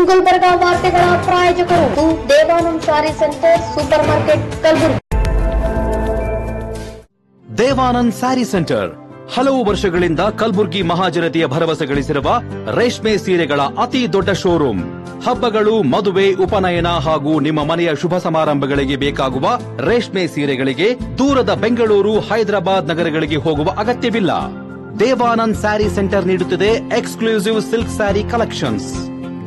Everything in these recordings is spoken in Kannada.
ಗುಲ್ಬರ್ಗ ವಾರ್ತೆಗಳ ಪ್ರಾಯೋಜಕರು Devanand sari centre supermarket Kalaburagi. Devanand sari centre ಹಲವು ವರ್ಷಗಳಿಂದ ಕಲಬುರಗಿ ಮಹಾಜನತೆಯ ಭರವಸೆ ಗಳಿಸಿರುವ ರೇಷ್ಮೆ ಸೀರೆಗಳ ಅತಿ ದೊಡ್ಡ ಶೋರೂಮ್. ಹಬ್ಬಗಳು, ಮದುವೆ, ಉಪನಯನ ಹಾಗೂ ನಿಮ್ಮ ಮನೆಯ ಶುಭ ಸಮಾರಂಭಗಳಿಗೆ ಬೇಕಾಗುವ ರೇಷ್ಮೆ ಸೀರೆಗಳಿಗೆ ದೂರದ ಬೆಂಗಳೂರು, ಹೈದರಾಬಾದ್ ನಗರಗಳಿಗೆ ಹೋಗುವ ಅಗತ್ಯವಿಲ್ಲ. ದೇವಾನಂದ್ ಸ್ಯಾರಿ ಸೆಂಟರ್ ನೀಡುತ್ತಿದೆ exclusive silk sari collections.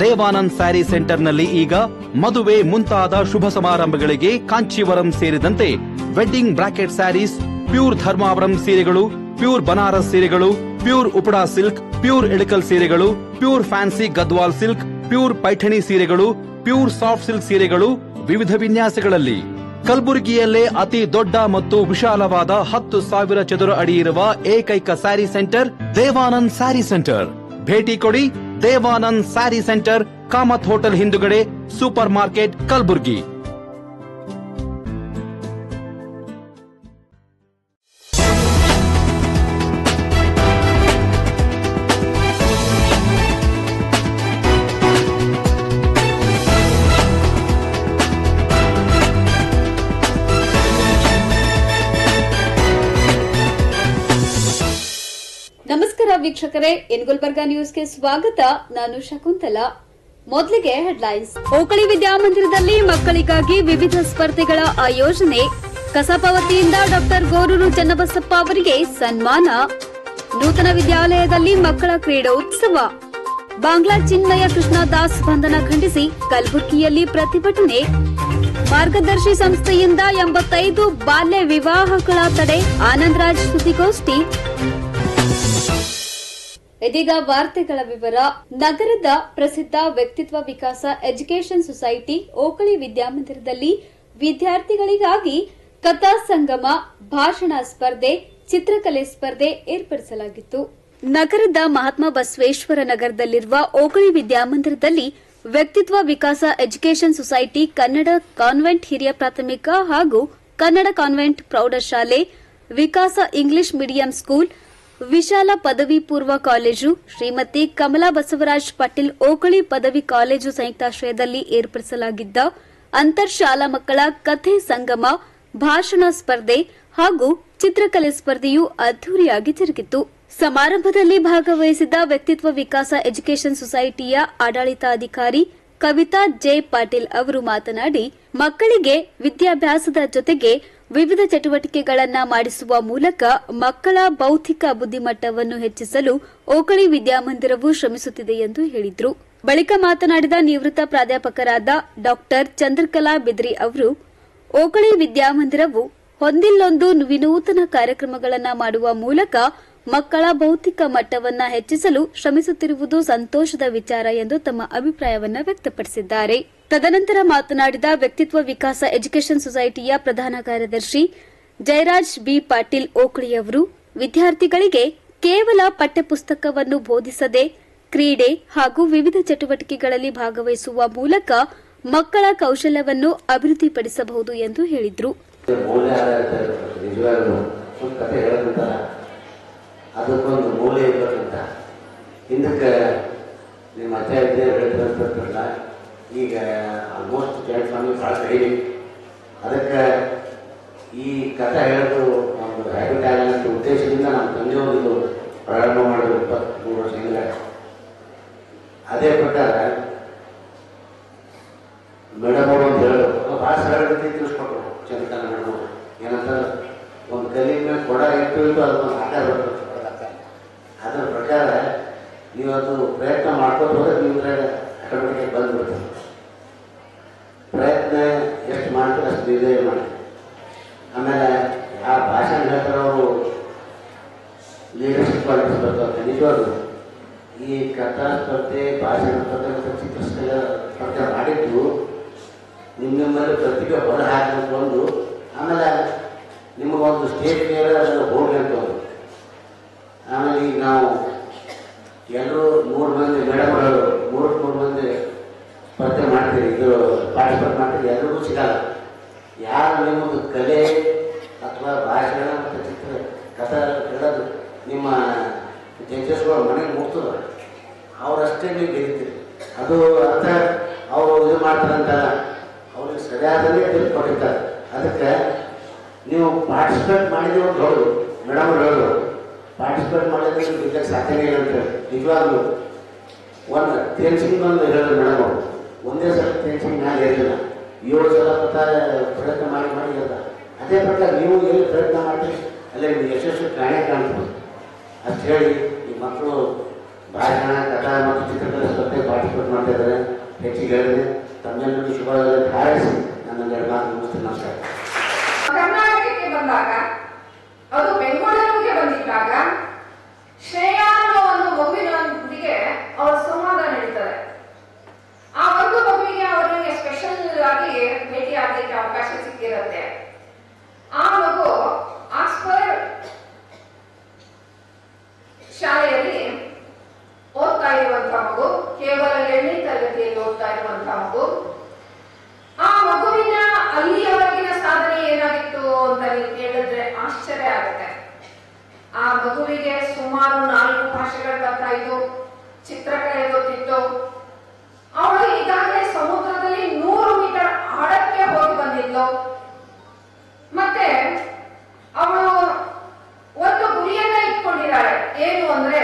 Devanand sari ಸೆಂಟರ್ನಲ್ಲಿ ಈಗ ಮದುವೆ ಮುಂತಾದ ಶುಭ ಸಮಾರಂಭಗಳಿಗೆ ಕಾಂಚೀವರಂ ಸೇರಿದಂತೆ wedding bracket sarees, pure Dharmavaram ಸೀರೆಗಳು, ಪ್ಯೂರ್ ಬನಾರಸ್ ಸೀರೆಗಳು, pure Uppada silk, pure Ilkal ಸೀರೆಗಳು, pure fancy Gadwal silk, pure Paithani ಸೀರೆಗಳು, ಪ್ಯೂರ್ ಸಾಫ್ಟ್ ಸಿಲ್ಕ್ ಸೀರೆಗಳು ವಿವಿಧ ವಿನ್ಯಾಸಗಳಲ್ಲಿ. ಕಲಬುರಗಿಯಲ್ಲೇ ಅತಿ ದೊಡ್ಡ ಮತ್ತು ವಿಶಾಲವಾದ 10,000 ಚದುರ ಅಡಿ ಇರುವ ಏಕೈಕ ಸ್ಯಾರಿ ಸೆಂಟರ್ ದೇವಾನಂದ್ ಸ್ಯಾರಿ ಸೆಂಟರ್. ಭೇಟಿ ಕೊಡಿ. ದೇವಾನಂದ್ ಸ್ಯಾರಿ ಸೆಂಟರ್, ಕಾಮತ್ ಹೋಟೆಲ್ ಹಿಂದುಗಡೆ, ಸೂಪರ್ ಮಾರ್ಕೆಟ್, ಕಲಬುರಗಿ. ನಮಸ್ಕಾರ ವೀಕ್ಷಕರೇ, ಎನ್ ಗುಲ್ಬರ್ಗ ನ್ಯೂಸ್ಗೆ ಸ್ವಾಗತ. ನಾನು ಶಕುಂತಲಾ. ಮೊದಲಿಗೆ ಹೆಡ್ಲೈನ್ಸ್. ಓಕಳಿ ವಿದ್ಯಾಮಂದಿರದಲ್ಲಿ ಮಕ್ಕಳಿಗಾಗಿ ವಿವಿಧ ಸ್ಪರ್ಧೆಗಳ ಆಯೋಜನೆ. ಕಸಾಪ ವತಿಯಿಂದ ಡಾಕ್ಟರ್ ಗೋರೂರು ಚನ್ನಬಸಪ್ಪ ಅವರಿಗೆ ಸನ್ಮಾನ. ನೂತನ ವಿದ್ಯಾಲಯದಲ್ಲಿ ಮಕ್ಕಳ ಕ್ರೀಡೋತ್ಸವ. ಬಾಂಗ್ಲಾ ಚಿನ್ಮಯ ಕೃಷ್ಣದಾಸ್ ಬಂಧನ ಖಂಡಿಸಿ ಕಲಬುರಗಿಯಲ್ಲಿ ಪ್ರತಿಭಟನೆ. ಮಾರ್ಗದರ್ಶಿ ಸಂಸ್ಥೆಯಿಂದ 85 ಬಾಲ್ಯ ವಿವಾಹಗಳ ತಡೆ. ಆನಂದರಾಜ್ ಸುದ್ದಿಗೋಷ್ಠಿ. ಇದೀಗ ವಾರ್ತೆಗಳ ವಿವರ. ನಗರದ ಪ್ರಸಿದ್ಧ ವ್ಯಕ್ತಿತ್ವ ವಿಕಾಸ ಎಜುಕೇಷನ್ ಸೊಸೈಟಿ ಓಕಳಿ ವಿದ್ಯಾಮಂದಿರದಲ್ಲಿ ವಿದ್ಯಾರ್ಥಿಗಳಿಗಾಗಿ ಕಥಾ ಸಂಗಮ, ಭಾಷಣ ಸ್ಪರ್ಧೆ, ಚಿತ್ರಕಲೆ ಸ್ಪರ್ಧೆ ಏರ್ಪಡಿಸಲಾಗಿತ್ತು. ನಗರದ ಮಹಾತ್ಮ ಬಸವೇಶ್ವರ ನಗರದಲ್ಲಿರುವ ಓಕಳಿ ವಿದ್ಯಾಮಂದಿರದಲ್ಲಿ ವ್ಯಕ್ತಿತ್ವ ವಿಕಾಸ ಎಜುಕೇಷನ್ ಸೊಸೈಟಿ, ಕನ್ನಡ ಕಾನ್ವೆಂಟ್ ಹಿರಿಯ ಪ್ರಾಥಮಿಕ ಹಾಗೂ ಕನ್ನಡ ಕಾನ್ವೆಂಟ್ ಪ್ರೌಢಶಾಲೆ, ವಿಕಾಸ ಇಂಗ್ಲಿಷ್ ಮೀಡಿಯಂ ಸ್ಕೂಲ್, ವಿಶಾಲ ಪದವಿ ಪೂರ್ವ ಕಾಲೇಜು, ಶ್ರೀಮತಿ ಕಮಲಾ ಬಸವರಾಜ್ ಪಾಟೀಲ್ ಓಕಳಿ ಪದವಿ ಕಾಲೇಜು ಸಂಯುಕ್ತಾಶ್ರಯದಲ್ಲಿ ಏರ್ಪಡಿಸಲಾಗಿದ್ದ ಅಂತರ್ಶಾಲಾ ಮಕ್ಕಳ ಕಥೆ ಸಂಗಮ, ಭಾಷಣ ಸ್ಪರ್ಧೆ ಹಾಗೂ ಚಿತ್ರಕಲೆ ಸ್ಪರ್ಧೆಯು ಅದ್ದೂರಿಯಾಗಿ ಜರುಗಿತು. ಸಮಾರಂಭದಲ್ಲಿ ಭಾಗವಹಿಸಿದ ವ್ಯಕ್ತಿತ್ವ ವಿಕಾಸ ಎಜುಕೇಷನ್ ಸೊಸೈಟಿಯ ಆಡಳಿತಾಧಿಕಾರಿ ಕವಿತಾ ಜೆ ಪಾಟೀಲ್ ಅವರು ಮಾತನಾಡಿ, ಮಕ್ಕಳಿಗೆ ವಿದ್ಯಾಭ್ಯಾಸದ ಜೊತೆಗೆ ವಿವಿಧ ಚಟುವಟಿಕೆಗಳನ್ನು ಮಾಡಿಸುವ ಮೂಲಕ ಮಕ್ಕಳ ಬೌದ್ಧಿಕ ಬುದ್ದಿಮಟ್ಟವನ್ನು ಹೆಚ್ಚಿಸಲು ಓಕಳಿ ವಿದ್ಯಾಮಂದಿರವು ಶ್ರಮಿಸುತ್ತಿದೆ ಎಂದು ಹೇಳಿದರು. ಬಳಿಕ ಮಾತನಾಡಿದ ನಿವೃತ್ತ ಪ್ರಾಧ್ಯಾಪಕರಾದ ಡಾ ಚಂದ್ರಕಲಾ ಬಿದ್ರಿ ಅವರು, ಓಕಳಿ ವಿದ್ಯಾಮಂದಿರವು ಹೊಂದಿಲ್ಲೊಂದು ವಿನೂತನ ಕಾರ್ಯಕ್ರಮಗಳನ್ನು ಮಾಡುವ ಮೂಲಕ ಮಕ್ಕಳ ಬೌದ್ಧಿಕ ಮಟ್ಟವನ್ನು ಹೆಚ್ಚಿಸಲು ಶ್ರಮಿಸುತ್ತಿರುವುದು ಸಂತೋಷದ ವಿಚಾರ ಎಂದು ತಮ್ಮ ಅಭಿಪ್ರಾಯವನ್ನು ವ್ಯಕ್ತಪಡಿಸಿದ್ದಾರೆ. ತದನಂತರ ಮಾತನಾಡಿದ ವ್ಯಕ್ತಿತ್ವ ವಿಕಾಸ ಎಜುಕೇಷನ್ ಸೊಸೈಟಿಯ ಪ್ರಧಾನ ಕಾರ್ಯದರ್ಶಿ ಜಯರಾಜ್ ಬಿ ಪಾಟೀಲ್ ಓಕಳಿ ಅವರು, ವಿದ್ಯಾರ್ಥಿಗಳಿಗೆ ಕೇವಲ ಪಠ್ಯಪುಸ್ತಕವನ್ನು ಬೋಧಿಸದೆ ಕ್ರೀಡೆ ಹಾಗೂ ವಿವಿಧ ಚಟುವಟಿಕೆಗಳಲ್ಲಿ ಭಾಗವಹಿಸುವ ಮೂಲಕ ಮಕ್ಕಳ ಕೌಶಲ್ಯವನ್ನು ಅಭಿವೃದ್ಧಿಪಡಿಸಬಹುದು ಎಂದು ಹೇಳಿದರು. ಅದಕ್ಕೊಂದು ಮೂಲೆ ಇರಬೇಕಂತ ಹಿಂದಕ್ಕೆ ನಿಮ್ಮ ಅಜ್ಜ ಹೇಳ್ತಿರಲ್ಲ, ಈಗ ಆಲ್ಮೋಸ್ಟ್ ಜಾಯಿಂಟ್ ಫ್ಯಾಮಿಲಿ ಭಾಳ ಕಡಿಮೆ. ಅದಕ್ಕೆ ಈ ಕಥೆ ಹೇಳೋದು ಒಂದು ಹ್ಯಾಬಿಟ್ ಆಗಲ್ಲ ಉದ್ದೇಶದಿಂದ ನಮ್ಮ ತಂದೆಯವರು ಇದು ಪ್ರಾರಂಭ ಮಾಡಿದ್ರು 23 ವರ್ಷ ಹಿಂದೆ. ಅದೇ ಪ್ರಕಾರ ಮೇಡಮ್ ಅವರು ಅಂತ ಹೇಳೋದು ಭಾಳ ಸರಳ ರೀತಿ ತಿಳಿಸ್ಕೊಟ್ರು. ಚಂದ್ರಕಾಂತ ಮೇಡಮ್ ಅವರು ಏನಂತ, ಒಂದು ಕಲಿ ಮೇಲೆ ಕೊಡ ಇಟ್ಟು ಅದಕ್ಕೊಂದು ಆಕಾರ ಬರ್ತದೆ. ಅದರ ಪ್ರಕಾರ ನೀವತ್ತು ಪ್ರಯತ್ನ ಮಾಡ್ಕೊಂಡು ಹೋದ್ರೆ ನೀವು ಆಟೋಮೆಟಿಕ್ ಬಂದ್ಬಿಡ್ತದೆ. ಪ್ರಯತ್ನ ಎಷ್ಟು ಮಾಡ್ತಾರೆ ಅಷ್ಟು ನಿರ್ಣಯ ಮಾಡಿ. ಆಮೇಲೆ ಯಾವ ಭಾಷಣ ಹೇಳ್ತಾರೆ ಅವರು ಲೀಡರ್ಶಿಪ್ ಕ್ವಾಲಿಟೀಸ್ ಬರ್ತಾರೆ. ನಿಜವಾಗ್ಲು ಈ ಕಥಾ ಸ್ಪರ್ಧೆ, ಭಾಷಣ ಸ್ಪರ್ಧೆ ಮತ್ತು ಚಿತ್ರ ಸ್ಪರ್ಧೆ ಮಾಡಿದ್ದು ನಿಮ್ಮಲ್ಲಿ ಪ್ರತಿಭೆ ಹೊರ ಹಾಕಂತ ಒಂದು, ಆಮೇಲೆ ನಿಮಗೊಂದು ಸ್ಟೇಜ್ ಮೇಲೆ ಅದನ್ನು ಹೋಗಿ ಅಂತ ಒಂದು. ಆಮೇಲೆ ಈಗ ನಾವು ಎಲ್ಲರೂ 3 ಮಂದಿ ಮೇಡಮ್ಗಳು 3 ಮಂದಿ ಸ್ಪರ್ಧೆ ಮಾಡ್ತೀರಿ, ಇದು ಪಾರ್ಟಿಸಿಪೇಟ್ ಮಾಡ್ತೀರಿ, ಎಲ್ಲರಿಗೂ ಸಿಗಲ್ಲ. ಯಾರು ನಿಮ್ಮದು ಕಲೆ ಅಥವಾ ಭಾಷಣ ಮತ್ತು ಚಿತ್ರ ಕಥೆ ಹೇಳೋದು ನಿಮ್ಮ ಜಡ್ಜಸ್ಗಳು ಮನೆಗೆ ಮುಗ್ತದೆ, ಅವರಷ್ಟೇ ನೀವು ಗೆಲ್ತೀರಿ. ಅದು ಅರ್ಥ ಮಾಡಿದ್ದು ಒಂದು ದೊಡ್ಡದು. ಮೇಡಮ್ ಹೇಳೋದು ಪಾರ್ಟಿಸಿಪೇಟ್ ಮಾಡಿದ್ರೆ ಇರ್ಲಿಕ್ಕೆ ಸಾಧ್ಯನೇ ಇಲ್ಲ ಅಂತ ನಿಜವಾಗ್ಲು ಒಂದು ಟೆನ್ಸಿಂಗ್ ಒಂದು ಹೇಳಿದ್ರು ಮೇಡಮ್ ಅವರು. ಒಂದೇ ಸಲ ಟೆನ್ಸಿಂಗ್ ಮ್ಯಾಲೆ ಹೇಳಿಲ್ಲ, 7 ಸಲ ಪ್ರಯತ್ನ ಮಾಡಿ ಹೇಳ್ದ. ಅದೇ ಪ್ರಕಾರ ನೀವು ಎಲ್ಲಿ ಪ್ರಯತ್ನ ಮಾಡ್ತೀರಿ ಅಲ್ಲೇ ನೀವು ಯಶಸ್ಸು ಕಾಣೆ ಕಾಣ್ತೀವಿ. ಅಷ್ಟು ಹೇಳಿ ಈ ಮಕ್ಕಳು ಭಾಷಣ, ಕಥಾ ಮತ್ತು ಚಿತ್ರಕಲೆ ಸ್ಪರ್ಧೆ ಪಾರ್ಟಿಸಿಪೇಟ್ ಮಾಡ್ತಾ ಇದ್ದಾರೆ. ಹೆಚ್ಚಿಗೆ ಹೇಳಿದೆ ತಮ್ಮೆಲ್ಲರಿಗೂ ಶುಭವಾಗಿ ಹಾರೈಸಿ ನನ್ನ 2 ಮಾತು ಮುಗಿಸ್ತೀನಿ. ನಮಸ್ಕಾರ. ಕರ್ನಾಟಕಕ್ಕೆ ಬಂದಾಗ, ಅದು ಬೆಂಗಳೂರಿಗೆ ಬಂದಿದ್ದಾಗ ಶ್ರೇಯಾ ಅನ್ನೋ ಒಂದು ಮಗುವಿನೊಂದಿಗೆ ಅವರ ಸಂವಾದ ನಡೀತಾರೆ. ಆ ಒಂದು ಮಗುವಿಗೆ ಅವರಿಗೆ ಸ್ಪೆಷಲ್ ಆಗಿ ಭೇಟಿ ಆಗಲಿಕ್ಕೆ ಅವಕಾಶ ಸಿಕ್ಕಿರುತ್ತೆ. ಆ ಮಗು ಆಕ್ಸ್ಫರ್ಡ್ ಶಾಲೆಯಲ್ಲಿ ಓದ್ತಾ ಇರುವಂತಹ ಮಗು, ಕೇವಲ 7ನೇ ತರಗತಿಯಲ್ಲಿ ಓದ್ತಾ ಇರುವಂತಹ ಮಗು. ಆ ಮಗುವಿನ ಅಲ್ಲಿಯವರೆಗಿನ ಸಾಧನೆ ಏನಾಗಿತ್ತು ಅಂತ ನೀವು ಕೇಳಿದ್ರೆ ಆಶ್ಚರ್ಯ ಆಗುತ್ತೆ. ಆ ಮಗುವಿಗೆ ಸುಮಾರು 4 ಭಾಷೆಗಳು ಬರ್ತಾ ಇದ್ದು, ಚಿತ್ರಕಲೆ ಗೊತ್ತಿತ್ತು. ಅವಳು ಈಗಾಗಲೇ ಸಮುದ್ರದಲ್ಲಿ 100 ಮೀಟರ್ ಆಳಕ್ಕೆ ಹೋಗಿ ಬಂದಿದ್ಲು. ಮತ್ತೆ ಅವಳು ಒಂದು ಗುರಿಯನ್ನ ಇಟ್ಕೊಂಡಿದ್ದಾಳೆ. ಏನು ಅಂದ್ರೆ,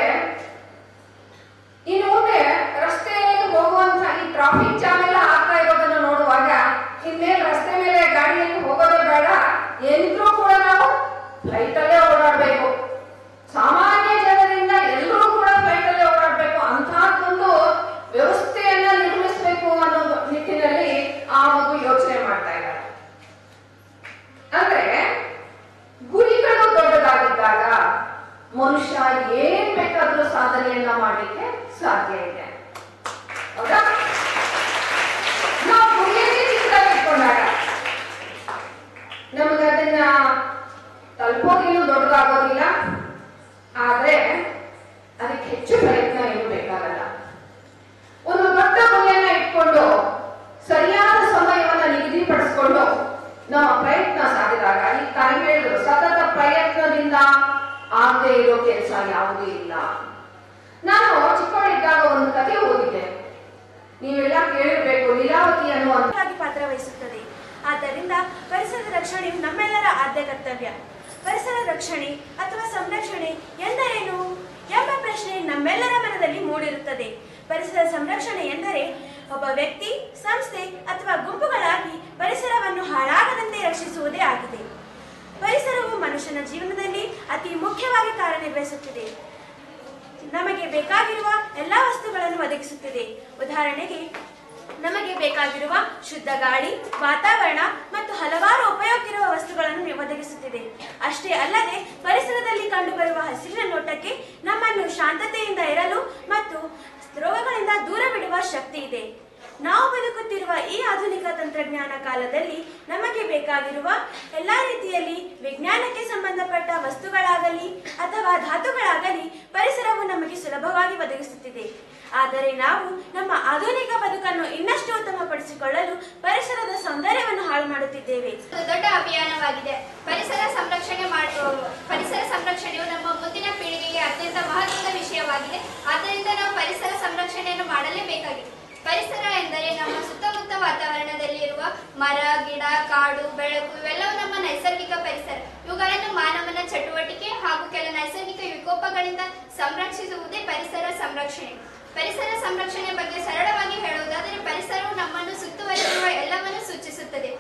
ಇನ್ನು ಮುಂದೆ ರಸ್ತೆಯಲ್ಲಿ ಹೋಗುವಂತಹ ಈ ಟ್ರಾಫಿಕ್ ಜಾಮ್ ಎಲ್ಲ ಆಗ್ತಾ ಇರೋದನ್ನು ನೋಡುವಾಗ ಇನ್ನೇನು ರಸ್ತೆ ಮೇಲೆ ಗಾಡಿಯಲ್ಲಿ ಹೋಗೋದೇ ಬೇಡ, ಏನಿದ್ರೂ ಕೂಡ ನಾವು ಫ್ಲೈಟ್ ಅಲ್ಲೇ ಓಡಾಡ್ಬೇಕು, ಸಾಮಾನ್ಯ ಜನರಿಂದ ಎಲ್ಲರೂ ಕೂಡ ಫ್ಲೈಟ್ ಅಲ್ಲೇ ಓಡಾಡ್ಬೇಕು ಅಂತಹದ್ದೊಂದು ವ್ಯವಸ್ಥೆಯನ್ನ ನಿರ್ಮಿಸಬೇಕು ಅನ್ನೋ ನಿಟ್ಟಿನಲ್ಲಿ ಆ ಮಗು ಯೋಚನೆ ಮಾಡ್ತಾ ಇದ್ದಾರೆ. ಅಂದ್ರೆ ಗುರಿಗಳು ದೊಡ್ಡದಾಗಿದ್ದಾಗ ಮನುಷ್ಯ ಏನ್ ಬೇಕಾದ್ರೂ ಸಾಧನೆಯನ್ನ ಮಾಡಲಿಕ್ಕೆ ಸಾಧ್ಯ ಇದೆ. ಹೌದಾ? ನಾವು ಗುರಿಯಲ್ಲಿ ಚಿಕ್ಕದಾಗಿಟ್ಕೊಂಡಾಗ ನಮಗೆ ಅದನ್ನ ತಲುಪೋದಿನ್ನೂ ದೊಡ್ಡದಾಗೋದಿಲ್ಲ. ಆದ್ರೆ ಅದಕ್ಕೆ ಹೆಚ್ಚು ಪ್ರಯತ್ನ ಏನು ಬೇಕಾಗಲ್ಲ. ಒಂದು ದೊಡ್ಡ ಗುರಿಯನ್ನ ಇಟ್ಕೊಂಡು ಸರಿಯಾದ ಸಮಯವನ್ನ ನಿಗದಿಪಡಿಸಿಕೊಂಡು ನಮ್ಮ ಪ್ರಯತ್ನ ಸಾಗಿದಾಗ, ಈ ತಾನು ಹೇಳಿದ್ರು ಸತತ ಪ್ರಯತ್ನದಿಂದ ಆಗದೆ ಇರೋ ಕೆಲಸ ಯಾವುದೂ ಇಲ್ಲ. ನಾನು ಚಿಕ್ಕವಳಿದ್ದಾಗ ಒಂದು ಕಥೆ ಓದಿದ್ದೆ, ನೀವೆಲ್ಲ ಕೇಳಿರ್ಬೇಕು. ಲೀಲಾವತಿ ಅನ್ನುವಂತ ಪಾತ್ರ ವಹಿಸುತ್ತದೆ. ಆದ್ದರಿಂದ ಪರಿಸರ ರಕ್ಷಣೆಯು ನಮ್ಮೆಲ್ಲರ ಆದ್ಯ ಕರ್ತವ್ಯ. ಪರಿಸರ ರಕ್ಷಣೆ ಅಥವಾ ಸಂರಕ್ಷಣೆ ಎಂದರೇನು ಎಂಬ ಪ್ರಶ್ನೆ ನಮ್ಮೆಲ್ಲರ ಮನದಲ್ಲಿ ಮೂಡಿರುತ್ತದೆ. ಪರಿಸರ ಸಂರಕ್ಷಣೆ ಎಂದರೆ ಒಬ್ಬ ವ್ಯಕ್ತಿ, ಸಂಸ್ಥೆ ಅಥವಾ ಗುಂಪುಗಳಾಗಿ ಪರಿಸರವನ್ನು ಹಾಳಾಗದಂತೆ ರಕ್ಷಿಸುವುದೇ ಆಗಿದೆ. ಪರಿಸರವು ಮನುಷ್ಯನ ಜೀವನದಲ್ಲಿ ಅತಿ ಮುಖ್ಯವಾಗಿ ಕಾರ್ಯನಿರ್ವಹಿಸುತ್ತಿದೆ. ನಮಗೆ ಬೇಕಾಗಿರುವ ಎಲ್ಲ ವಸ್ತುಗಳನ್ನು ಒದಗಿಸುತ್ತದೆ. ಉದಾಹರಣೆಗೆ, ನಮಗೆ ಬೇಕಾಗಿರುವ ಶುದ್ಧ ಗಾಳಿ, ವಾತಾವರಣ ಮತ್ತು ಹಲವಾರು ಉಪಯೋಗಿರುವ ವಸ್ತುಗಳನ್ನು ಒದಗಿಸುತ್ತಿದೆ. ಅಷ್ಟೇ ಅಲ್ಲದೆ ಪರಿಸರದಲ್ಲಿ ಕಂಡುಬರುವ ಹಸಿರಿನ ನೋಟಕ್ಕೆ ನಮ್ಮನ್ನು ಶಾಂತತೆಯಿಂದ ಇರಲು ಮತ್ತು ರೋಗಗಳಿಂದ ದೂರವಿಡುವ ಶಕ್ತಿ ಇದೆ. ನಾವು ಬದುಕುತ್ತಿರುವ ಈ ಆಧುನಿಕ ತಂತ್ರಜ್ಞಾನ ಕಾಲದಲ್ಲಿ ನಮಗೆ ಬೇಕಾಗಿರುವ ಎಲ್ಲಾ ರೀತಿಯಲ್ಲಿ ವಿಜ್ಞಾನಕ್ಕೆ ಸಂಬಂಧಪಟ್ಟ ವಸ್ತುಗಳಾಗಲಿ ಅಥವಾ ಧಾತುಗಳಾಗಲಿ ಪರಿಸರವು ನಮಗೆ ಸುಲಭವಾಗಿ ಒದಗಿಸುತ್ತಿದೆ. ಆದರೆ ನಾವು ನಮ್ಮ ಆಧುನಿಕ ಬದುಕನ್ನು ಇನ್ನಷ್ಟು ಉತ್ತಮಪಡಿಸಿಕೊಳ್ಳಲು ಪರಿಸರದ ಸೌಂದರ್ಯವನ್ನು ಹಾಳು ಮಾಡುತ್ತಿದ್ದೇವೆ. ದೊಡ್ಡ ಅಭಿಯಾನವಾಗಿದೆ. ಪರಿಸರ ಸಂರಕ್ಷಣೆಯು ನಮ್ಮ ಮುಂದಿನ ಪೀಳಿಗೆಗೆ ಅತ್ಯಂತ ಮಹತ್ವದ ವಿಷಯವಾಗಿದೆ. ಆದ್ದರಿಂದ ನಾವು ಪರಿಸರ ಸಂರಕ್ಷಣೆಯನ್ನು ಮಾಡಲೇಬೇಕಾಗಿದೆ. ಪರಿಸರ ಎಂದರೆ ನಮ್ಮ ಸುತ್ತಮುತ್ತ ವಾತಾವರಣದಲ್ಲಿರುವ ಮರ, ಗಿಡ, ಕಾಡು, ಬೆಳಕು ಇವೆಲ್ಲವೂ ನಮ್ಮ ನೈಸರ್ಗಿಕ ಪರಿಸರ. ಇವುಗಳನ್ನು ಮಾನವನ ಚಟುವಟಿಕೆ ಹಾಗೂ ಕೆಲ ನೈಸರ್ಗಿಕ ವಿಕೋಪಗಳಿಂದ ಸಂರಕ್ಷಿಸುವುದೇ ಪರಿಸರ ಸಂರಕ್ಷಣೆ. ಪರಿಸರ ಸಂರಕ್ಷಣೆ ಬಗ್ಗೆ ಸರಳವಾಗಿ ಹೇಳುವುದಾದರೆ, ಪರಿಸರವು ನಮ್ಮನ್ನು ಸುತ್ತುವರಿದಿರುವ ಎಲ್ಲವನ್ನೂ ಸೂಚಿಸುತ್ತದೆ.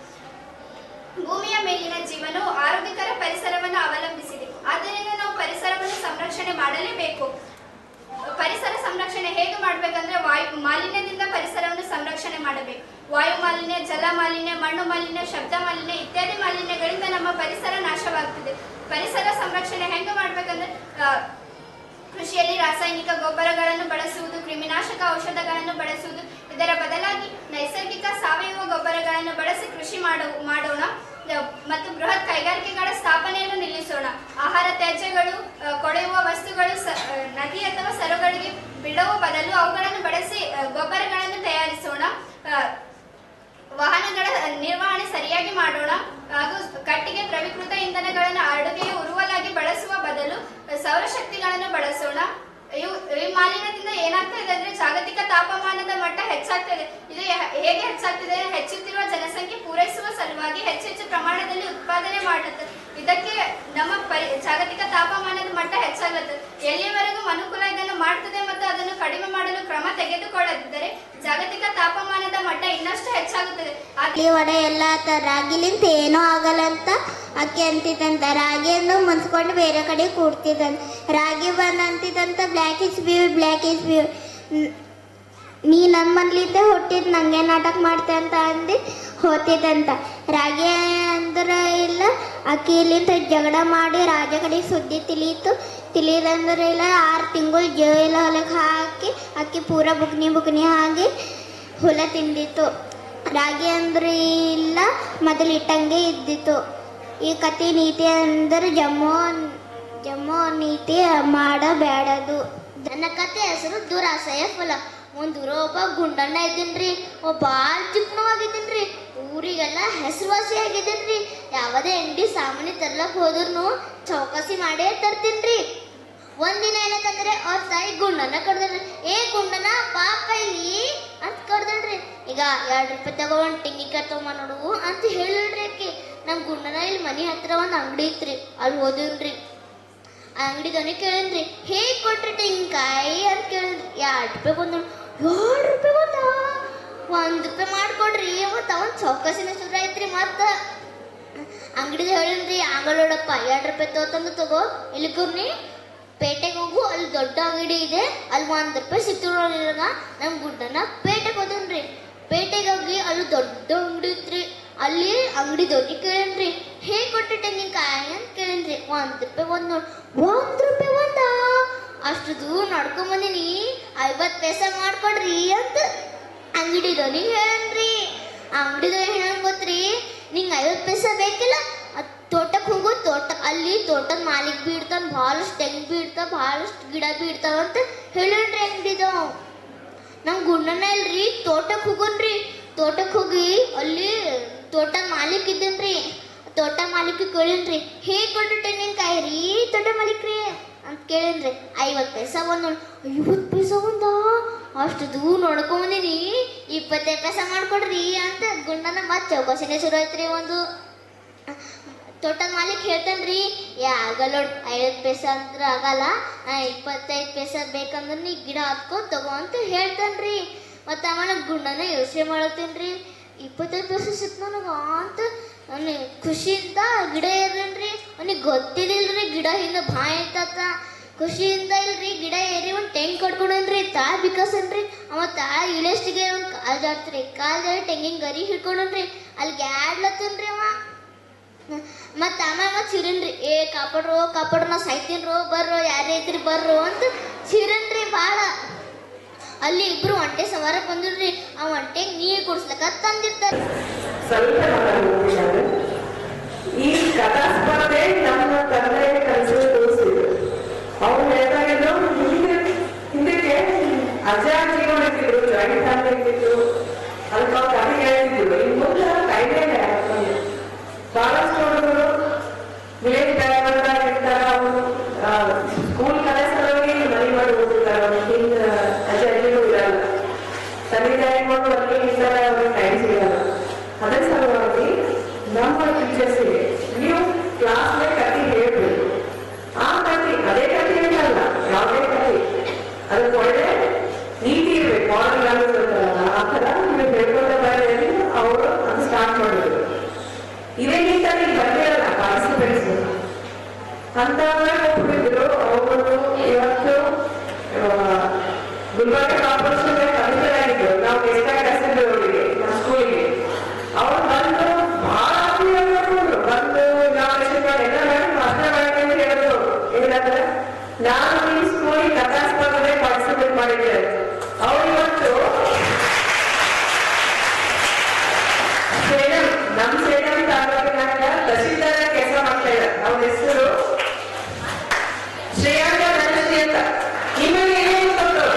ಭೂಮಿಯ ಮೇಲಿನ ಜೀವನವು ಆರೋಗ್ಯಕರ ಪರಿಸರವನ್ನು ಅವಲಂಬಿಸಿದೆ. ಆದ್ದರಿಂದ ನಾವು ಪರಿಸರವನ್ನು ಸಂರಕ್ಷಣೆ ಮಾಡಲೇಬೇಕು. ಪರಿಸರ ಸಂರಕ್ಷಣೆ ಹೇಗೆ ಮಾಡಬೇಕಂದ್ರೆ, ವಾಯು ಮಾಲಿನ್ಯದಿಂದ ಪರಿಸರವನ್ನು ಸಂರಕ್ಷಣೆ ಮಾಡಬೇಕು. ವಾಯು ಮಾಲಿನ್ಯ, ಜಲ ಮಾಲಿನ್ಯ, ಮಣ್ಣು ಮಾಲಿನ್ಯ, ಶಬ್ದ ಮಾಲಿನ್ಯ ಇತ್ಯಾದಿ ಮಾಲಿನ್ಯಗಳಿಂದ ನಮ್ಮ ಪರಿಸರ ನಾಶವಾಗ್ತಿದೆ. ಪರಿಸರ ಸಂರಕ್ಷಣೆ ಹೆಂಗೆ ಮಾಡ್ಬೇಕಂದ್ರೆ, ಕೃಷಿಯಲ್ಲಿ ರಾಸಾಯನಿಕ ಗೊಬ್ಬರಗಳನ್ನು ಬಳಸುವುದು, ಕ್ರಿಮಿನಾಶಕ ಔಷಧಗಳನ್ನು ಬಳಸುವುದು, ಇದರ ಬದಲಾಗಿ ನೈಸರ್ಗಿಕ ಸಾವಯವ ಗೊಬ್ಬರಗಳನ್ನು ಬಳಸಿ ಕೃಷಿ ಮಾಡೋಣ ಮತ್ತು ಬೃಹತ್ ಕೈಗಾರಿಕೆಗಳ ಸ್ಥಾಪನೆಯನ್ನು ನಿಲ್ಲಿಸೋಣ. ಆಹಾರ ತ್ಯಾಜ್ಯಗಳು, ಕೊಳೆಯುವ ವಸ್ತುಗಳು ನದಿ ಅಥವಾ ಸರೋಗಳಿಗೆ ಬಿಡುವ ಬದಲು ಅವುಗಳನ್ನು ಬಳಸಿ ಗೊಬ್ಬರಗಳನ್ನು ತಯಾರಿಸೋಣ. ವಾಹನಗಳ ನಿರ್ವಹಣೆ ಸರಿಯಾಗಿ ಮಾಡೋಣ ಹಾಗೂ ಕಟ್ಟಿಗೆ, ದ್ರವೀಕೃತ ಇಂಧನಗಳನ್ನು ಅಡುಗೆಯ ಉರುವಲಾಗಿ ಬಳಸುವ ಬದಲು ಸೌರಶಕ್ತಿಗಳನ್ನು ಬಳಸೋಣ. ಈ ಮಾಲಿನ್ಯದಿಂದ ಏನಾಗ್ತಾ ಇದೆ ಅಂದ್ರೆ, ಜಾಗತಿಕ ತಾಪಮಾನದ ಮಟ್ಟ ಹೆಚ್ಚಾಗ್ತಾ ಇದೆ. ಇದು ಹೇಗೆ ಹೆಚ್ಚಾಗ್ತಿದೆ? ಹೆಚ್ಚುತ್ತಿರುವ ಜನಸಂಖ್ಯೆ ಪೂರೈಸುವ ಸಲುವಾಗಿ ಹೆಚ್ಚೆಚ್ಚು ಪ್ರಮಾಣದಲ್ಲಿ ಉತ್ಪಾದನೆ ಮಾಡುತ್ತದೆ. ಇದಕ್ಕೆ ನಮ್ಮ ಜಾಗತಿಕ ತಾಪಮಾನದ ಮಟ್ಟ ಹೆಚ್ಚಾಗುತ್ತದೆ. ಎಲ್ಲಿವರೆಗೂ ಅನುಕೂಲ ಇದನ್ನು ಮಾಡ್ತದೆ ಮತ್ತು ಅದನ್ನು ಕಡಿಮೆ ಮಾಡಲು ಕ್ರಮ ತೆಗೆದುಕೊಳ್ಳದಿದ್ದರೆ ಜಾಗತಿಕ ತಾಪಮಾನದ ಮಟ್ಟ ಇನ್ನಷ್ಟು ಹೆಚ್ಚಾಗುತ್ತದೆ. ವಡೆ ಎಲ್ಲ ರಾಗಿಲಿಂತ ಏನೂ ಆಗಲ್ಲ ಅಂತ ಅಕ್ಕಿ ಅಂತಿದ್ದಂತ. ರಾಗಿಯನ್ನು ಮುನ್ಸ್ಕೊಂಡು ಬೇರೆ ಕಡೆ ಕೂಡ್ತಿದ್ದಂತ. ರಾಗಿ ಬಂದು ಅಂತಿದ್ದಂತ ಬ್ಲ್ಯಾಕ್ ಇಸ್ ಬ್ಯೂ ನೀ ನನ್ನ ಮನ್ಲಿದ್ದೆ ಹುಟ್ಟಿದ್ ನಂಗೆ ನಾಟಕ ಮಾಡ್ತೆ ಅಂತ ಅಂದು ಹೋತಿದ್ದಂತ. ರಾಗಿ ಅಂದ್ರೆ ಇಲ್ಲ ಅಕ್ಕಿಲಿಂತ ಜಗಳ ಮಾಡಿ ರಾಜ ಕಡೆ ಸುದ್ದಿ ತಿಳಿದಂದ್ರೆ ಇಲ್ಲ 6 ತಿಂಗಳು ಜೈಲ ಹೊಲಕ್ಕೆ ಹಾಕಿ ಅಕ್ಕಿ ಪೂರ ಬುಕ್ನಿ ಹಾಕಿ ಹುಲ ತಿಂದಿತ್ತು. ರಾಗಿ ಅಂದ್ರೆ ಇಲ್ಲ ಮೊದಲು ಇಟ್ಟಂಗೆ ಇದ್ದಿತ್ತು. ಈ ಕತೆ ನೀತಿ ಅಂದ್ರೆ ಜಮ್ಮೋ ನೀತಿ ಮಾಡಬೇಡದು. ನನ್ನ ಕತೆ ಹೆಸರು ದುರಾಸೆಯ ಫಲ. ಒಂದೂರ ಒಬ್ಬ ಗುಂಡಣ್ಣ ಇದ್ದೀನ್ರಿ. ಭಾಳ ಚಿಕ್ಕನವಾಗಿದ್ದೀನ್ರಿ. ಊರಿಗೆಲ್ಲ ಹೆಸರುವಾಸಿ ಆಗಿದ್ದೀನ್ರಿ. ಯಾವುದೇ ಅಂಗಡಿ ಸಾಮಾನ್ಯ ತರ್ಲಕ್ಕೆ ಹೋದ್ರೂ ಚೌಕಾಸಿ ಮಾಡೇ ತರ್ತೀನ್ರಿ. ಒಂದಿನ ಏನಂತಂದ್ರೆ ಅವ್ರ ತಾಯಿ ಗುಂಡನ್ನ ಕಡ್ದನ್ರಿ. ಗುಂಡನ ಪಾಪ ಇಲ್ಲಿ ಅಂತ ಕಡ್ದನ್ರಿ. ಈಗ 2 ರೂಪಾಯಿ ತಗೊಂಡು ತೆಂಗಿನಕಾಯಿ ತೊಗೊಂಬ ನೋಡು ಅಂತ ಹೇಳಿಲ್ರಿ ಆಕಿ. ನಮ್ಮ ಗುಂಡನ ಇಲ್ಲಿ ಮನೆ ಹತ್ರ ಒಂದು ಅಂಗಡಿ ಇತ್ರಿ. ಅಲ್ಲಿ ಹೋದಿನ್ರಿ. ಆ ಅಂಗಡಿದವನೇ ಕೇಳಿನ್ರಿ, ಹೇಗೆ ಕೊಟ್ರಿ ತೆಂಗಿನಕಾಯಿ ಅಂತ ಕೇಳಿದ್ರಿ. 2 ರೂಪಾಯಿ ಬಂದು 2 ರೂಪಾಯಿ ಬಂದ 1 ರೂಪಾಯಿ ಮಾಡಿಕೊಡ್ರಿ. ಮತ್ತು ಅವನ್ ಚೌಕಾಸಿನ ಶುರು ಆಯ್ತ್ರಿ. ಮತ್ತು ಅಂಗಡಿದ ಹೇಳಿನ್ರಿ, ಆಂಗಳೋಡಪ್ಪ 2 ರೂಪಾಯಿ ತಗೋ ಇಲ್ಲಿ ಕೂರ್ನಿ ಪೇಟೆಗೆ ಹೋಗು, ಅಲ್ಲಿ ದೊಡ್ಡ ಅಂಗಡಿ ಇದೆ, ಅಲ್ಲಿ 1 ರೂಪಾಯಿ ಸಿಕ್ತಿರೋವಾಗ ನಮ್ಮ ಗುಡ್ಡನ ಪೇಟೆಗೆ ಹೋದನ್ರಿ. ಪೇಟೆಗೆ ಹೋಗಿ ಅಲ್ಲಿ ದೊಡ್ಡ ಅಂಗಡಿ ಇತ್ರಿ. ಅಲ್ಲಿ ಅಂಗಡಿ ದೊಡ್ಡ ಕೇಳೇನ್ರಿ, ಹೇಗೆ ಕೊಟ್ರಿ ತೆಂಗಿನಕಾಯಿ ಅಂತ ಕೇಳೇನ್ರಿ. 1 ರೂಪಾಯಿ ಒಂದು ನೋಡಿ 1 ರೂಪಾಯಿ ಒಂದ ಅಷ್ಟು ದೂರ ನಡ್ಕೊಂಬಂದಿನಿ, 50 ಪೈಸೆ ಮಾಡ್ಕೊಡ್ರಿ ಅಂತ ಅಂಗಡಿದವನಿಗೆ ಹೇಳನ್ರಿ. ಅಂಗಡಿದವ ಹೇಳಂಗ್ ಗೊತ್ತ್ರಿ, ನಿಂಗೆ 50 ಪೈಸೆ ಬೇಕಿಲ್ಲ, ತೋಟಕ್ಕೆ ಹೋಗು, ಅಲ್ಲಿ ತೋಟದ ಮಾಲಿಕ್ ಬಿ ಇಡ್ತಾನ, ಭಾಳಷ್ಟು ತೆಂಗು ಬಿ ಇಡ್ತಾವ, ಭಾಳಷ್ಟು ಗಿಡ ಬಿ ಇಡ್ತಾವ ಅಂತ ಹೇಳನ್ರಿ ಅಂಗಡಿದವ. ನಮ್ಮ ಗುಂಡನ ಇಲ್ರಿ ತೋಟಕ್ಕೆ ಹೋಗೋನ್ರಿ. ತೋಟಕ್ಕೆ ಹೋಗಿ ಅಲ್ಲಿ ತೋಟದ ಮಾಲೀಕ್ ಇದ್ದನ್ರಿ. ತೋಟ ಮಾಲೀಕ್ ಕೇಳೇನ್ರಿ, ಹೇಗೆ ಕೊಟ್ರಿ ತೆಂಗಿನಕಾಯಿ ರೀ ತೋಟ ಮಾಲೀಕ್ರಿ ಅಂತ ಕೇಳೇನ್ರಿ. 50 ಪೈಸೆ ಒಂದು 50 ಪೈಸೆ ಒಂದ ಅಷ್ಟು ದೂರ ನೋಡ್ಕೊಂಬಂದಿನಿ, 25 ಪೈಸೆ ಮಾಡ್ಕೊಡ್ರಿ ಅಂತ ಗುಂಡನ ಮತ್ತೆ ಚೌಕಾಸಿನೇ ಶುರು ಆಯ್ತ್ರಿ. ಒಂದು ತೋಟದ ಮಾಲೀಕ್ ಹೇಳ್ತಾನ್ರಿ, ಆಗಲ್ಲ ನೋಡಿ 50 ಪೈಸೆ ಅಂದ್ರೆ ಆಗಲ್ಲ, 25 ಪೈಸೆ ಬೇಕಂದ್ರೆ ನೀ ಗಿಡ ಹತ್ಕೊ ತಗೋ ಅಂತ ಹೇಳ್ತಾನ್ರಿ. ಮತ್ತು ಆಮೇಲೆ ಗುಂಡನ ಯೋಚನೆ ಮಾಡತ್ತೀನ್ರಿ, 25 ಪೈಸೆ ಸಿಕ್ತು ನನಗೆ ಅಂತ ಅವ್ನಿಗೆ ಖುಷಿಯಿಂದ ಗಿಡ ಏರನ್ರಿ. ಅವ್ನಿಗೆ ಗೊತ್ತಿದಿಲ್ರಿ ಗಿಡ ಹಿಂದೆ ಬಾಯಿ ಐತತ್ತ. ಖುಷಿಯಿಂದ ಇಲ್ರಿ ಗಿಡ ಏರಿ ಒಂದು ತೆಂಗು ಕಟ್ಕೊಂಡನ್ರಿ. ತಾಳ ಬಿಕಾಸನ್ರಿ. ಅವ ತಾಳ ಇಳಿಯಷ್ಟಿಗೆ ಒಂದು ಕಾಲು ಜಾಡ್ತ್ರಿ. ಕಾಲು ಜಾಡಿ ತೆಂಗಿನ ಗರಿ ಹಿಡ್ಕೊಂಡನ್ರಿ. ಅಲ್ಲಿ ಗ್ಯಾಡ್ಲತ್ತನ್ರಿ ಅವ. ಮತ್ತು ಆಮೇಲೆ ಚಿರನ್ರಿ, ಕಾಪಾಡ್ರು ನಾ ಸಾಯ್ತೀನ್ರೋ, ಬರ್ರೋ ಯಾರೇ ಐತ್ರಿ ಬರ್ರೋ ಅಂತ ಚಿರನ್ರಿ ಭಾಳ. ಅಲ್ಲಿ ಇಬ್ರು ಒಂಟೆ ಸವಾರ ಬಂದಿರ್ರಿ. ಆ ಒಂಟೆಗೆ ನೀರು ಕುಡಿಸ್ಲಕ್ಕ ತಂದಿರ್ತಾರೆ. ಸ್ವಲ್ಪ ಈ ಕಥಾ ಸ್ಪರ್ಧೆ ನಮ್ಮ ತಂದೆ ಕಲಿಸಿ ತೋರಿಸಿದ್ರು. ಅವ್ರು ಹೇಳ್ತಾಗಿದ್ರು, ಹಿಂದಕ್ಕೆ ಅಜ್ಜ ಅಜ್ಜಿಗಳು ಇರ್ತಿದ್ರು, ಜಾಯಿಂಟ್ ಫ್ಯಾಮಿಲಿ ಇರ್ತಿದ್ರು, ಅದಕ್ಕೆ ಅವ್ರು ಕಥೆ ಹೇಳ್ತಿದ್ರು. ಇನ್ನು ಮುಂದೆ ಕೈಲೇ ಬಹಳಷ್ಟು ಹುಡುಗರು ವಿಲೇಜ್ ಬ್ಯಾಕ್ಗ್ರೌಂಡ್ ಇರ್ತಾರ. ಅವರು ಸ್ಕೂಲ್ ಕಲೆ ಸಲುವಾಗಿ ಮನೆ ಮಾಡಿ ಹೋಗ್ತಿರ್ತಾರೆ. ಅವ್ರಿಗೆ ಹಿಂದೆ ಅಜ್ಜ ಅಜ್ಜಿಗಳು ಇರಲ್ಲ, ತಂದೆ ತಾಯಿಗಳು ಅಲ್ಲಿ ಇರ್ತಾರೆ, ಅವ್ರಿಗೆ ಟೈಮ್ ಸಿಗಲ್ಲ. ಅದೇ ಸಲುವಾಗಿ ನಮ್ಮ ಟೀಚರ್ಸ್ಗೆ ನೀವು ಕ್ಲಾಸ್ಗೆ ಕತೆ ಹೇಳ್ಬೇಕು. ಆ ಕತೆ ಅದೇ ಕತೆ ಹೇಳಲ್ಲ, ಯಾವುದೇ ಕತೆ ಅದಕ್ಕೆ ಒಳ್ಳೆ ನೀತಿ ಇರ್ಬೇಕು. ಮಾರಲ್ ವ್ಯಾಲ್ಯೂಸ್ ಇರ್ತಾರಲ್ಲ, ಆ ಥರ ನೀವು ಹೇಳ್ಕೊಂಡ ಬಾಯಲ್ಲಿ ಅವರು ಅದು ಸ್ಟಾರ್ಟ್ ಮಾಡಿದ್ರು. ಇದೇ ನೀಟಾಗಿ ಬಂದಿರಲ್ಲ ಪಾರ್ಟಿಸಿಪೆಂಟ್ಸ್ ಅಂತ ಹೋಗ್ಬಿಟ್ಟಿದ್ರು. ಅವರು ಇವತ್ತು ಗುಲ್ಬರ್ಗ ಕಾರ್ಪೊರೇಷನ್ ಕಮಿಷನರ್ ಆಗಿದ್ರು. ನಾವು ಎಷ್ಟಾಗಿ ಕಳಿಸಿದ್ರು ಅವರಿಗೆ ನಮ್ಮ ಸ್ಕೂಲಿಗೆ. ಅವ್ರು ಬಂದು ಬಹಳ ಬಂದು ಇನಾಗ್ರೇಷನ್ ಎಲ್ಲ ಮಾಡಿ ಭಾಷಣ ಮಾಡಿ ಅಂತ ಹೇಳಿದ್ರು. ಏನಂದ್ರೆ ನಾನು ಈ ಸ್ಕೂಲಿಗೆ ಕಥಾ ಸ್ಪರ್ಧೆ ಪಾರ್ಟಿಸಿಪೇಟ್ ಮಾಡಿದ್ದೆ. ಅವ್ರು ಇವತ್ತು ನಮ್ಮ ಸೇಡಂ ತಾಲೂಕಿನಾಗ ತಹಸೀಲ್ದಾರ ಕೆಲಸ ಮಾಡ್ತಾ ಇದ್ದಾರೆ. ಅವ್ರ ಹೆಸರು ಶ್ರೇಯಾಂಕ ಧನಶ್ರೀ ಅಂತ. ನಿಮಗೆ ಏನೇನು ಕೊಟ್ಟರು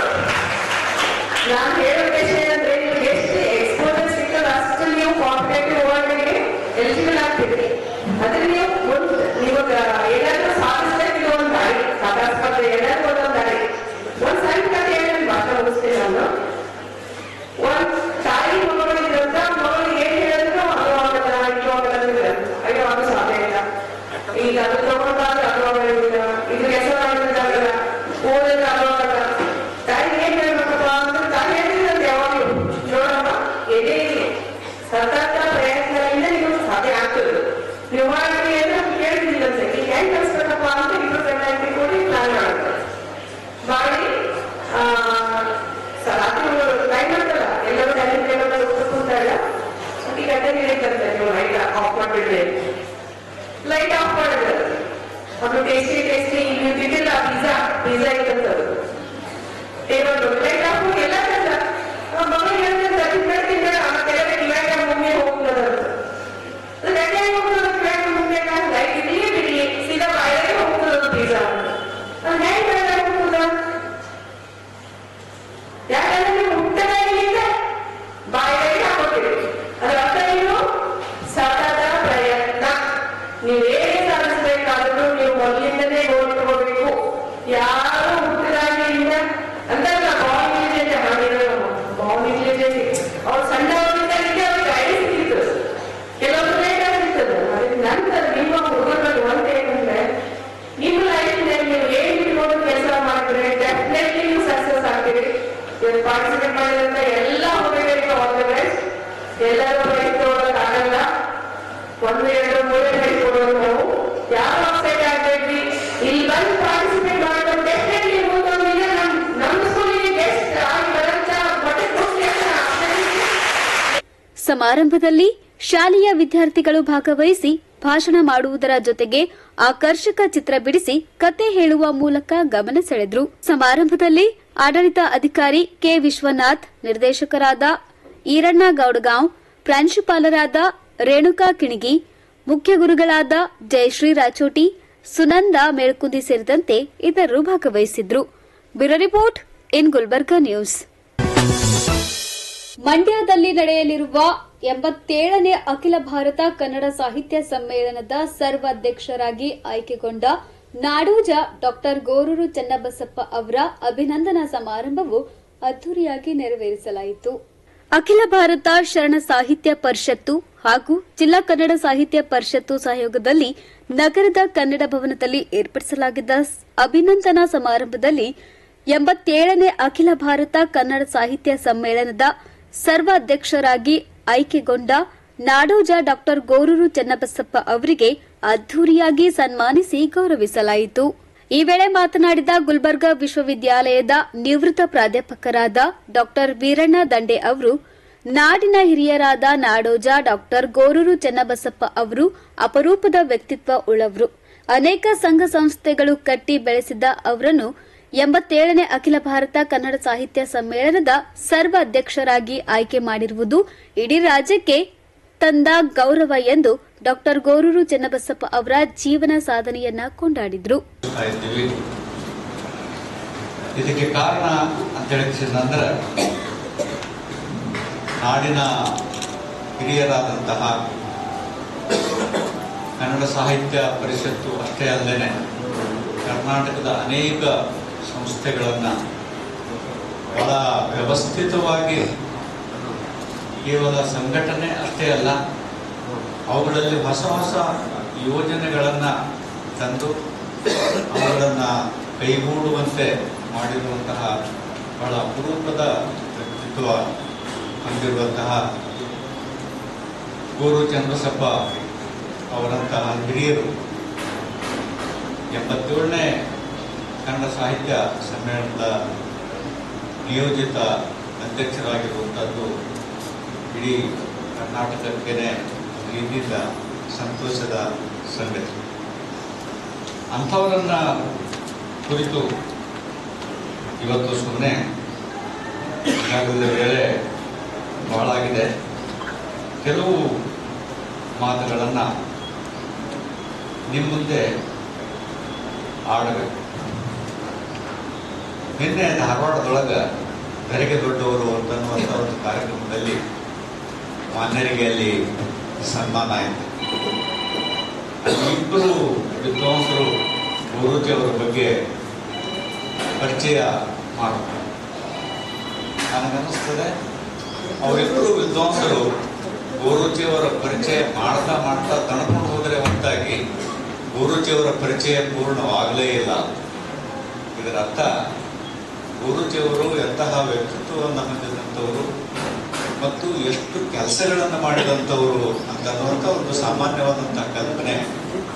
ನಾನು ಹೇಳೋ ಉದ್ದೇಶ ಏನಂದ್ರೆ, ನಿಮ್ಗೆ ಎಷ್ಟು ಎಕ್ಸ್ಪೋಜರ್ ಸಿಗ್ತದೆ ಅಷ್ಟು ನೀವು ಕಾಂಪಿಟೇಟಿವ್ ವರ್ಲ್ಡ್ಗೆ ಎಲಿಜಿಬಲ್ ಆಗ್ತಿದ್ರಿ. ಅದ್ರ ನೀವು ಏನಾದ್ರೂ ಸಾಧಿಸ್ಬೇಕು. ಇದು ಒಂದು ದಾರಿ, ಕಥಾ ಸ್ಪರ್ಧೆ ಏನಾದ್ರು ಒಂದೊಂದು ದಾರಿ. ಒಂದು ಸಣ್ಣ ಕಥೆ ಹೇಳಿ ಭಾಷೆ ಮುಗಿಸ್ತೇನೆ ನಾನು. ಒಂದು ತಾಯಿ ಮಗಳಿದ್ರಂತ, ಮಗಳಿಗೆ ಏನ್ ಹೇಳಿದ್ರು ಅದು ಆಗಲ್ಲ, ಇದು ಆಗಲ್ಲ, ಅಯ್ಯೋ ಅದು ಸಾಧ್ಯ ಇಲ್ಲ, ಮಾಡ್ಬಿಟ್ರೆ ಲೈಟ್ ಆಫ್ ಮಾಡಿದ್ರೆ ಅದು ಟೇಸ್ಟಿ ನೀವು ತಿಂದಿಲ್ಲ ಪಿಜ್ಜಾ ಇತ್ತಂತದ್ದು ಟೇಬಲ್ ಲೈಟ್ ಆಫ್ ಎಲ್ಲ ಮಗ ಹೇಳ್ತಾರೆ ಮಮ್ಮಿ ಹೋಗ್ತದ ಲೈಟ್ ಇರ್ಲಿ ಬಿಡಿ ಸೀದಾ ಬಾಯಿಗೆ ಹೋಗ್ತದ ಪಿಜ್ಜಾ ಅದು ಹೆಂಗ್ ಹೋಗ್ತದ ಯಾಕಂದ್ರೆ ಮುಟ್ಟದಾಗಿಲ್ಲ ಬಾಯಿಗೆ ಹಾಕೋತೀವಿ ಅದ್ರ ಅರ್ಥ ಏನು ಸತತ ಪ್ರಯತ್ನ ನೀವೇನೇ ಸಾಧಿಸಬೇಕಾದ್ರೂ ನೀವು ಮೊದಲಿಂದನೇ ಗೋಲ್ ತಗೋಬೇಕು ಯಾರು ಹುಟ್ಟಿದಾಗಿಲ್ಲ ಅಂತಲ್ಲ ಬಾಲ್ ಇಂಟೆಲಿಜೆನ್ಸ್ ಮಾಡಿರೋದು ಬಾಲ್ ಇಂಟೆಲಿಜೆನ್ಸ್ ಅವ್ರು ಸಣ್ಣವರಿದ್ದಾಗೆ ಅವ್ರಿಗೆ ಗೈಡೆನ್ಸ್ ಸಿಗ್ತದೆ ಕೆಲವೊಂದು ಲೇಟ್ ಸಿಗ್ತದೆ ಅದ್ರ ನಂತರ ನಿಮ್ಮ ಹುಡುಗರಲ್ಲಿ ಒಂದು ಏನಂದ್ರೆ ನಿಮ್ಮ ಲೈಫ್ನಲ್ಲಿ ನೀವು ಏನ್ ಇಟ್ಕೊಂಡು ಕೆಲಸ ಮಾಡಿದ್ರೆ ಡೆಫಿನೆಟ್ಲಿ ನೀವು ಸಕ್ಸಸ್ ಆಗ್ತೀರಿ ಪಾರ್ಟಿಸಿಪೇಟ್ ಮಾಡಿದಂತ ಎಲ್ಲ ಹುಡುಗರಿಗೆ ಆಲ್ ದಿ ಬೆಸ್ಟ್ ಎಲ್ಲರೂ ಪ್ರೈಸ್ ತಗೊಳ್ಳೋಕ್ಕಾಗಲ್ಲ 1, 2, 3 ಪ್ರೈಸ್ ಕೊಡೋದು ನಾವು ಯಾರು ಅಪ್ಸೆಟ್ ಆಗ್ಬೇಡ್ರಿ ಇಲ್ಲಿ ಬಂದು ಪಾರ್ಟಿಸಿಪೇಟ್ ಮಾಡೋದು ಡೆಫಿನೆಟ್ಲಿ ಹೋಗೋದಿಲ್ಲ ನಮ್ಮ ಸ್ಕೂಲಿಗೆ ಗೆಸ್ಟ್ ಆಗಿ ಬರಂತ ಬಟ್ಟೆ ಕೊಡ್ಲಿ ಅಂತ ಸಮಾರಂಭದಲ್ಲಿ ಶಾಲೆಯ ವಿದ್ಯಾರ್ಥಿಗಳು ಭಾಗವಹಿಸಿ ಭಾಷಣ ಮಾಡುವುದರ ಜೊತೆಗೆ ಆಕರ್ಷಕ ಚಿತ್ರ ಬಿಡಿಸಿ ಕತೆ ಹೇಳುವ ಮೂಲಕ ಗಮನ ಸೆಳೆದ್ರು. ಸಮಾರಂಭದಲ್ಲಿ ಆಡಳಿತ ಅಧಿಕಾರಿ ಕೆ ವಿಶ್ವನಾಥ್, ನಿರ್ದೇಶಕರಾದ ಈರಣ್ಣ ಗೌಡಗಾಂವ್, ಪ್ರಾಂಶುಪಾಲರಾದ ರೇಣುಕಾ ಕಿಣಗಿ, ಮುಖ್ಯ ಗುರುಗಳಾದ ಜಯಶ್ರೀ ರಾಚೋಟಿ, ಸುನಂದ ಮೇಳ್ಕುಂದಿ ಸೇರಿದಂತೆ ಇತರರು ಭಾಗವಹಿಸಿದ್ರು. Bureau report in Gulbarga news. ಮಂಡ್ಯದಲ್ಲಿ ನಡೆಯಲಿರುವ 87ನೇ ಅಖಿಲ ಭಾರತ ಕನ್ನಡ ಸಾಹಿತ್ಯ ಸಮ್ಮೇಳನದ ಸರ್ವಾಧ್ಯಕ್ಷರಾಗಿ ಆಯ್ಕೆಗೊಂಡ ನಾಡೋಜ ಡಾ ಗೋರೂರು ಚನ್ನಬಸಪ್ಪ ಅವರ ಅಭಿನಂದನಾ ಸಮಾರಂಭವು ಅದ್ದೂರಿಯಾಗಿ ನೆರವೇರಿಸಲಾಯಿತು. ಅಖಿಲ ಭಾರತ ಶರಣ ಸಾಹಿತ್ಯ ಪರಿಷತ್ತು ಹಾಗೂ ಜಿಲ್ಲಾ ಕನ್ನಡ ಸಾಹಿತ್ಯ ಪರಿಷತ್ತು ಸಹಯೋಗದಲ್ಲಿ ನಗರದ ಕನ್ನಡ ಭವನದಲ್ಲಿ ಏರ್ಪಡಿಸಲಾಗಿದ್ದ ಅಭಿನಂದನಾ ಸಮಾರಂಭದಲ್ಲಿ 87ನೇ ಅಖಿಲ ಭಾರತ ಕನ್ನಡ ಸಾಹಿತ್ಯ ಸಮ್ಮೇಳನದ ಸರ್ವಾಧ್ಯಕ್ಷರಾಗಿ ಆಯ್ಕೆಗೊಂಡ ನಾಡೋಜ ಡಾ ಗೋರೂರು ಚನ್ನಬಸಪ್ಪ ಅವರಿಗೆ ಅದ್ದೂರಿಯಾಗಿ ಸನ್ಮಾನಿಸಿ ಗೌರವಿಸಲಾಯಿತು. ಈ ವೇಳೆ ಮಾತನಾಡಿದ ಗುಲ್ಬರ್ಗಾ ವಿಶ್ವವಿದ್ಯಾಲಯದ ನಿವೃತ್ತ ಪ್ರಾಧ್ಯಾಪಕರಾದ ಡಾ ವೀರಣ್ಣ ದಂಡೆ ಅವರು, ನಾಡಿನ ಹಿರಿಯರಾದ ನಾಡೋಜ ಡಾ ಗೋರೂರು ಚನ್ನಬಸಪ್ಪ ಅವರು ಅಪರೂಪದ ವ್ಯಕ್ತಿತ್ವ ಉಳ್ಳವರು. ಅನೇಕ ಸಂಘ ಸಂಸ್ಥೆಗಳು ಕಟ್ಟಿ ಬೆಳೆಸಿದ್ದ ಅವರನ್ನು 87ನೇ ಅಖಿಲ ಭಾರತ ಕನ್ನಡ ಸಾಹಿತ್ಯ ಸಮ್ಮೇಳನದ ಸರ್ವ ಅಧ್ಯಕ್ಷರಾಗಿ ಆಯ್ಕೆ ಮಾಡಿರುವುದು ಇಡೀ ರಾಜ್ಯಕ್ಕೆ ತಂದ ಗೌರವ ಎಂದು ಡಾ ಗೋರೂರು ಚನ್ನಬಸಪ್ಪ ಅವರ ಜೀವನ ಸಾಧನೆಯನ್ನ ಕೊಂಡಾಡಿದ್ರು. ಇದಕ್ಕೆ ಕಾರಣ ಅಂತ ಹೇಳಿದ್ರೆ ನಾಡಿನ ಹಿರಿಯರಾದಂತಹ ಕನ್ನಡ ಸಾಹಿತ್ಯ ಪರಿಷತ್ತು ಅಷ್ಟೇ ಅಲ್ಲದೆ ಕರ್ನಾಟಕದ ಅನೇಕ ಸಂಸ್ಥೆಗಳನ್ನು ಬಹಳ ವ್ಯವಸ್ಥಿತವಾಗಿ ಕೇವಲ ಸಂಘಟನೆ ಅಷ್ಟೇ ಅಲ್ಲ, ಅವುಗಳಲ್ಲಿ ಹೊಸ ಹೊಸ ಯೋಜನೆಗಳನ್ನು ತಂದು ಅವುಗಳನ್ನು ಕೈಗೂಡುವಂತೆ ಮಾಡಿರುವಂತಹ ಬಹಳ ಅಪರೂಪದ ವ್ಯಕ್ತಿತ್ವ ಹೊಂದಿರುವಂತಹ ಗೋರೂರು ಚನ್ನಬಸಪ್ಪ ಅವರಂತಹ ಹಿರಿಯರು 87ನೇ ಕನ್ನಡ ಸಾಹಿತ್ಯ ಸಮ್ಮೇಳನದ ನಿಯೋಜಿತ ಅಧ್ಯಕ್ಷರಾಗಿರುವಂಥದ್ದು ಇಡೀ ಕರ್ನಾಟಕಕ್ಕೇನೆ ರೀತಿಯಿಂದ ಸಂತೋಷದ ಸಂಗತಿ. ಅಂಥವರನ್ನ ಕುರಿತು ಇವತ್ತು ಸುಮ್ಮನೆ ಈಗಾಗಲೇ ವೇಳೆ ಬಹಳಾಗಿದೆ, ಕೆಲವು ಮಾತುಗಳನ್ನು ನಿಮ್ಮ ಮುಂದೆ ಆಡಬೇಕು. ನಿನ್ನೆ ಧಾರವಾಡದೊಳಗೆ ಬೆರಗೆ ದೊಡ್ಡವರು ಅಂತನ್ನುವಂಥ ಒಂದು ಕಾರ್ಯಕ್ರಮದಲ್ಲಿ ಮಾನ್ಯರಿಗೆ ಅಲ್ಲಿ ಸನ್ಮಾನ ಆಯಿತು. ಇಬ್ಬರು ವಿದ್ವಾಂಸರು ಗೋರೂಜಿಯವರ ಬಗ್ಗೆ ಪರಿಚಯ ಮಾಡ್ತಾರೆ. ನನಗನ್ನಿಸ್ತದೆ ಅವರಿಬ್ಬರು ವಿದ್ವಾಂಸರು ಗೋರೂಜಿಯವರ ಪರಿಚಯ ಮಾಡ್ತಾ ಮಾಡ್ತಾ ತಣ್ಕೊಂಡು ಹೋದರೆ ಹೊರತಾಗಿ ಗೋರೂಜಿಯವರ ಪರಿಚಯ ಪೂರ್ಣವಾಗಲೇ ಇಲ್ಲ. ಇದರ ಅರ್ಥ ಗೋರೂಜಿಯವರು ಎಂತಹ ವ್ಯಕ್ತಿತ್ವವನ್ನು ಹೊಂದಿದಂಥವರು ಮತ್ತು ಎಷ್ಟು ಕೆಲಸಗಳನ್ನು ಮಾಡಿದಂಥವರು ಅಂತನ್ನುವಂಥ ಒಂದು ಸಾಮಾನ್ಯವಾದಂತಹ ಕಲ್ಪನೆ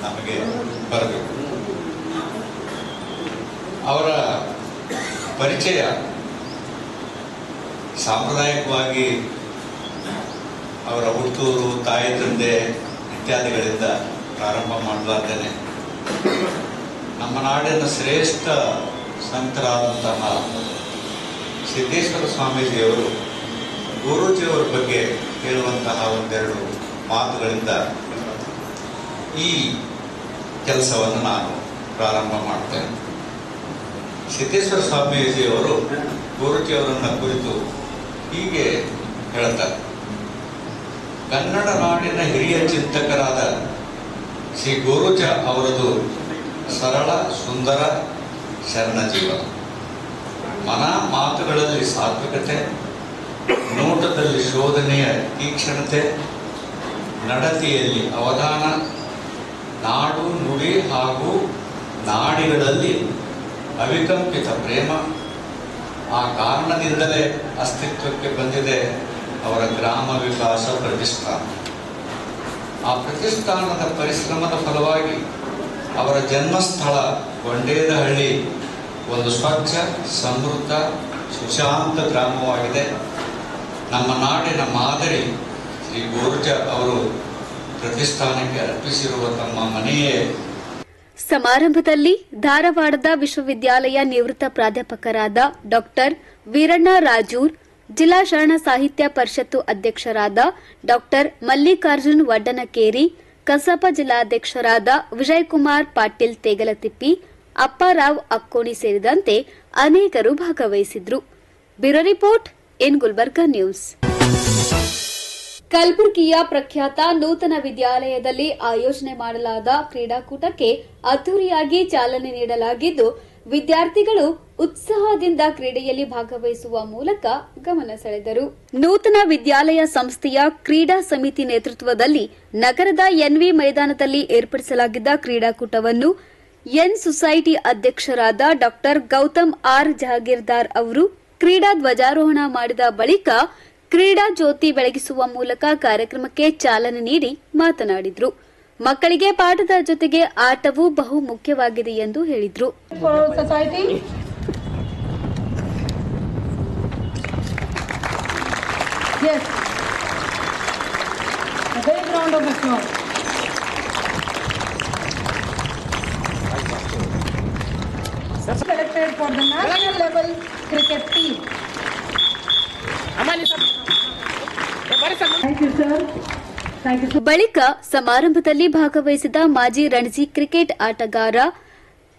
ನಮಗೆ ಬರಬೇಕು. ಅವರ ಪರಿಚಯ ಸಾಂಪ್ರದಾಯಿಕವಾಗಿ ಅವರ ಹುಟ್ಟೂರು, ತಾಯಿ ತಂದೆ ಇತ್ಯಾದಿಗಳಿಂದ ಪ್ರಾರಂಭ ಮಾಡಲಾರ್ದೇನೆ ನಮ್ಮ ನಾಡಿನ ಶ್ರೇಷ್ಠ ಸಂತರಾದಂತಹ ಸಿದ್ದೇಶ್ವರ ಸ್ವಾಮೀಜಿಯವರು ಗುರೂಜಿಯವರ ಬಗ್ಗೆ ಹೇಳುವಂತಹ ಒಂದೆರಡು ಮಾತುಗಳಿಂದ ಈ ಕೆಲಸವನ್ನು ನಾನು ಪ್ರಾರಂಭ ಮಾಡ್ತೇನೆ. ಸಿದ್ದೇಶ್ವರ ಸ್ವಾಮೀಜಿಯವರು ಗುರೂಜಿಯವರನ್ನ ಕುರಿತು ಹೀಗೆ ಹೇಳ್ತಾರೆ. ಕನ್ನಡ ನಾಡಿನ ಹಿರಿಯ ಚಿಂತಕರಾದ ಶ್ರೀ ಗುರೂಜ ಅವರದು ಸರಳ ಸುಂದರ ಶರಣ ಜೀವನ. ಮನ ಮಾತುಗಳಲ್ಲಿ ಸಾತ್ವಿಕತೆ, ನೋಟದಲ್ಲಿ ಶೋಧನೆಯ ತೀಕ್ಷ್ಣತೆ, ನಡತೆಯಲ್ಲಿ ಅವಧಾನ, ನಾಡು ನುಡಿ ಹಾಗೂ ನಾಡಿಗಳಲ್ಲಿ ಅವಿಕಂಪಿತ ಪ್ರೇಮ. ಆ ಕಾರಣದಿಂದಲೇ ಅಸ್ತಿತ್ವಕ್ಕೆ ಬಂದಿದೆ ಅವರ ಗ್ರಾಮ ವಿಕಾಸ ಪ್ರತಿಷ್ಠಾನ. ಆ ಪ್ರತಿಷ್ಠಾನದ ಪರಿಶ್ರಮದ ಫಲವಾಗಿ ಅವರ ಜನ್ಮಸ್ಥಳ ಗೊಂಡೇದಹಳ್ಳಿ ಒಂದು ಸ್ವಚ್ಛ, ಸಮೃದ್ಧ, ಸುಶಾಂತ ಗ್ರಾಮವಾಗಿದೆ. ನಮ್ಮ ನಾಡಿನ ಮಾದರಿ ಶ್ರೀ ಗುರೂಜ ಅವರು ಪ್ರತಿಷ್ಠಾನಕ್ಕೆ ಅರ್ಪಿಸಿರುವ ತಮ್ಮ ಮನೆಯೇ. ಸಮಾರಂಭದಲ್ಲಿ ಧಾರವಾಡದ ವಿಶ್ವವಿದ್ಯಾಲಯ ನಿವೃತ್ತ ಪ್ರಾಧ್ಯಾಪಕರಾದ ಡಾಕ್ಟರ್ ವೀರಣ್ಣ ರಾಜೂರ್, ಜಿಲ್ಲಾ ಶರಣ ಸಾಹಿತ್ಯ ಪರಿಷತ್ತು ಅಧ್ಯಕ್ಷರಾದ ಡಾಕ್ಟರ್ ಮಲ್ಲಿಕಾರ್ಜುನ್ ವಡ್ಡನಕೇರಿ, ಕಸಾಪ ಜಿಲ್ಲಾಧ್ಯಕ್ಷರಾದ ವಿಜಯಕುಮಾರ್ ಪಾಟೀಲ್ ತೇಗಲತಿಪ್ಪಿ, ಅಪ್ಪಾರಾವ್ ಅಕ್ಕೋಣಿ ಸೇರಿದಂತೆ ಅನೇಕರು ಭಾಗವಹಿಸಿದ್ರು. Bureau report in Gulbarga news. ಕಲಬುರಗಿಯ ಪ್ರಖ್ಯಾತ ನೂತನ ವಿದ್ಯಾಲಯದಲ್ಲಿ ಆಯೋಜನೆ ಮಾಡಲಾದ ಕ್ರೀಡಾಕೂಟಕ್ಕೆ ಅದ್ದೂರಿಯಾಗಿ ಚಾಲನೆ ನೀಡಲಾಗಿದ್ದು, ವಿದ್ಯಾರ್ಥಿಗಳು ಉತ್ಸಾಹದಿಂದ ಕ್ರೀಡೆಯಲ್ಲಿ ಭಾಗವಹಿಸುವ ಮೂಲಕ ಗಮನ ಸೆಳೆದರು. ನೂತನ ವಿದ್ಯಾಲಯ ಸಂಸ್ಥೆಯ ಕ್ರೀಡಾ ಸಮಿತಿ ನೇತೃತ್ವದಲ್ಲಿ ನಗರದ ಎನ್ವಿ ಮೈದಾನದಲ್ಲಿ ಏರ್ಪಡಿಸಲಾಗಿದ್ದ ಕ್ರೀಡಾಕೂಟವನ್ನು ಎನ್ ಸೊಸೈಟಿ ಅಧ್ಯಕ್ಷರಾದ ಡಾಕ್ಟರ್ ಗೌತಮ್ ಆರ್ ಜಹಾಗೀರ್ದಾರ್ ಅವರು ಕ್ರೀಡಾ ಧ್ವಜಾರೋಹಣ ಮಾಡಿದ ಬಳಿಕ ಕ್ರೀಡಾ ಜ್ಯೋತಿ ಬೆಳಗಿಸುವ ಮೂಲಕ ಕಾರ್ಯಕ್ರಮಕ್ಕೆ ಚಾಲನೆ ನೀಡಿ ಮಾತನಾಡಿದರು. ಮಕ್ಕಳಿಗೆ ಪಾಠದ ಜೊತೆಗೆ ಆಟವೂ ಬಹು ಮುಖ್ಯವಾಗಿದೆ ಎಂದು ಹೇಳಿದರು. Selected for the national level cricket team. Thank you, sir. Thank you, sir. ಬಳಿಕ ಸಮಾರಂಭದಲ್ಲಿ ಭಾಗವಹಿಸಿದ ಮಾಜಿ ರಣಜಿ ಕ್ರಿಕೆಟ್ ಆಟಗಾರ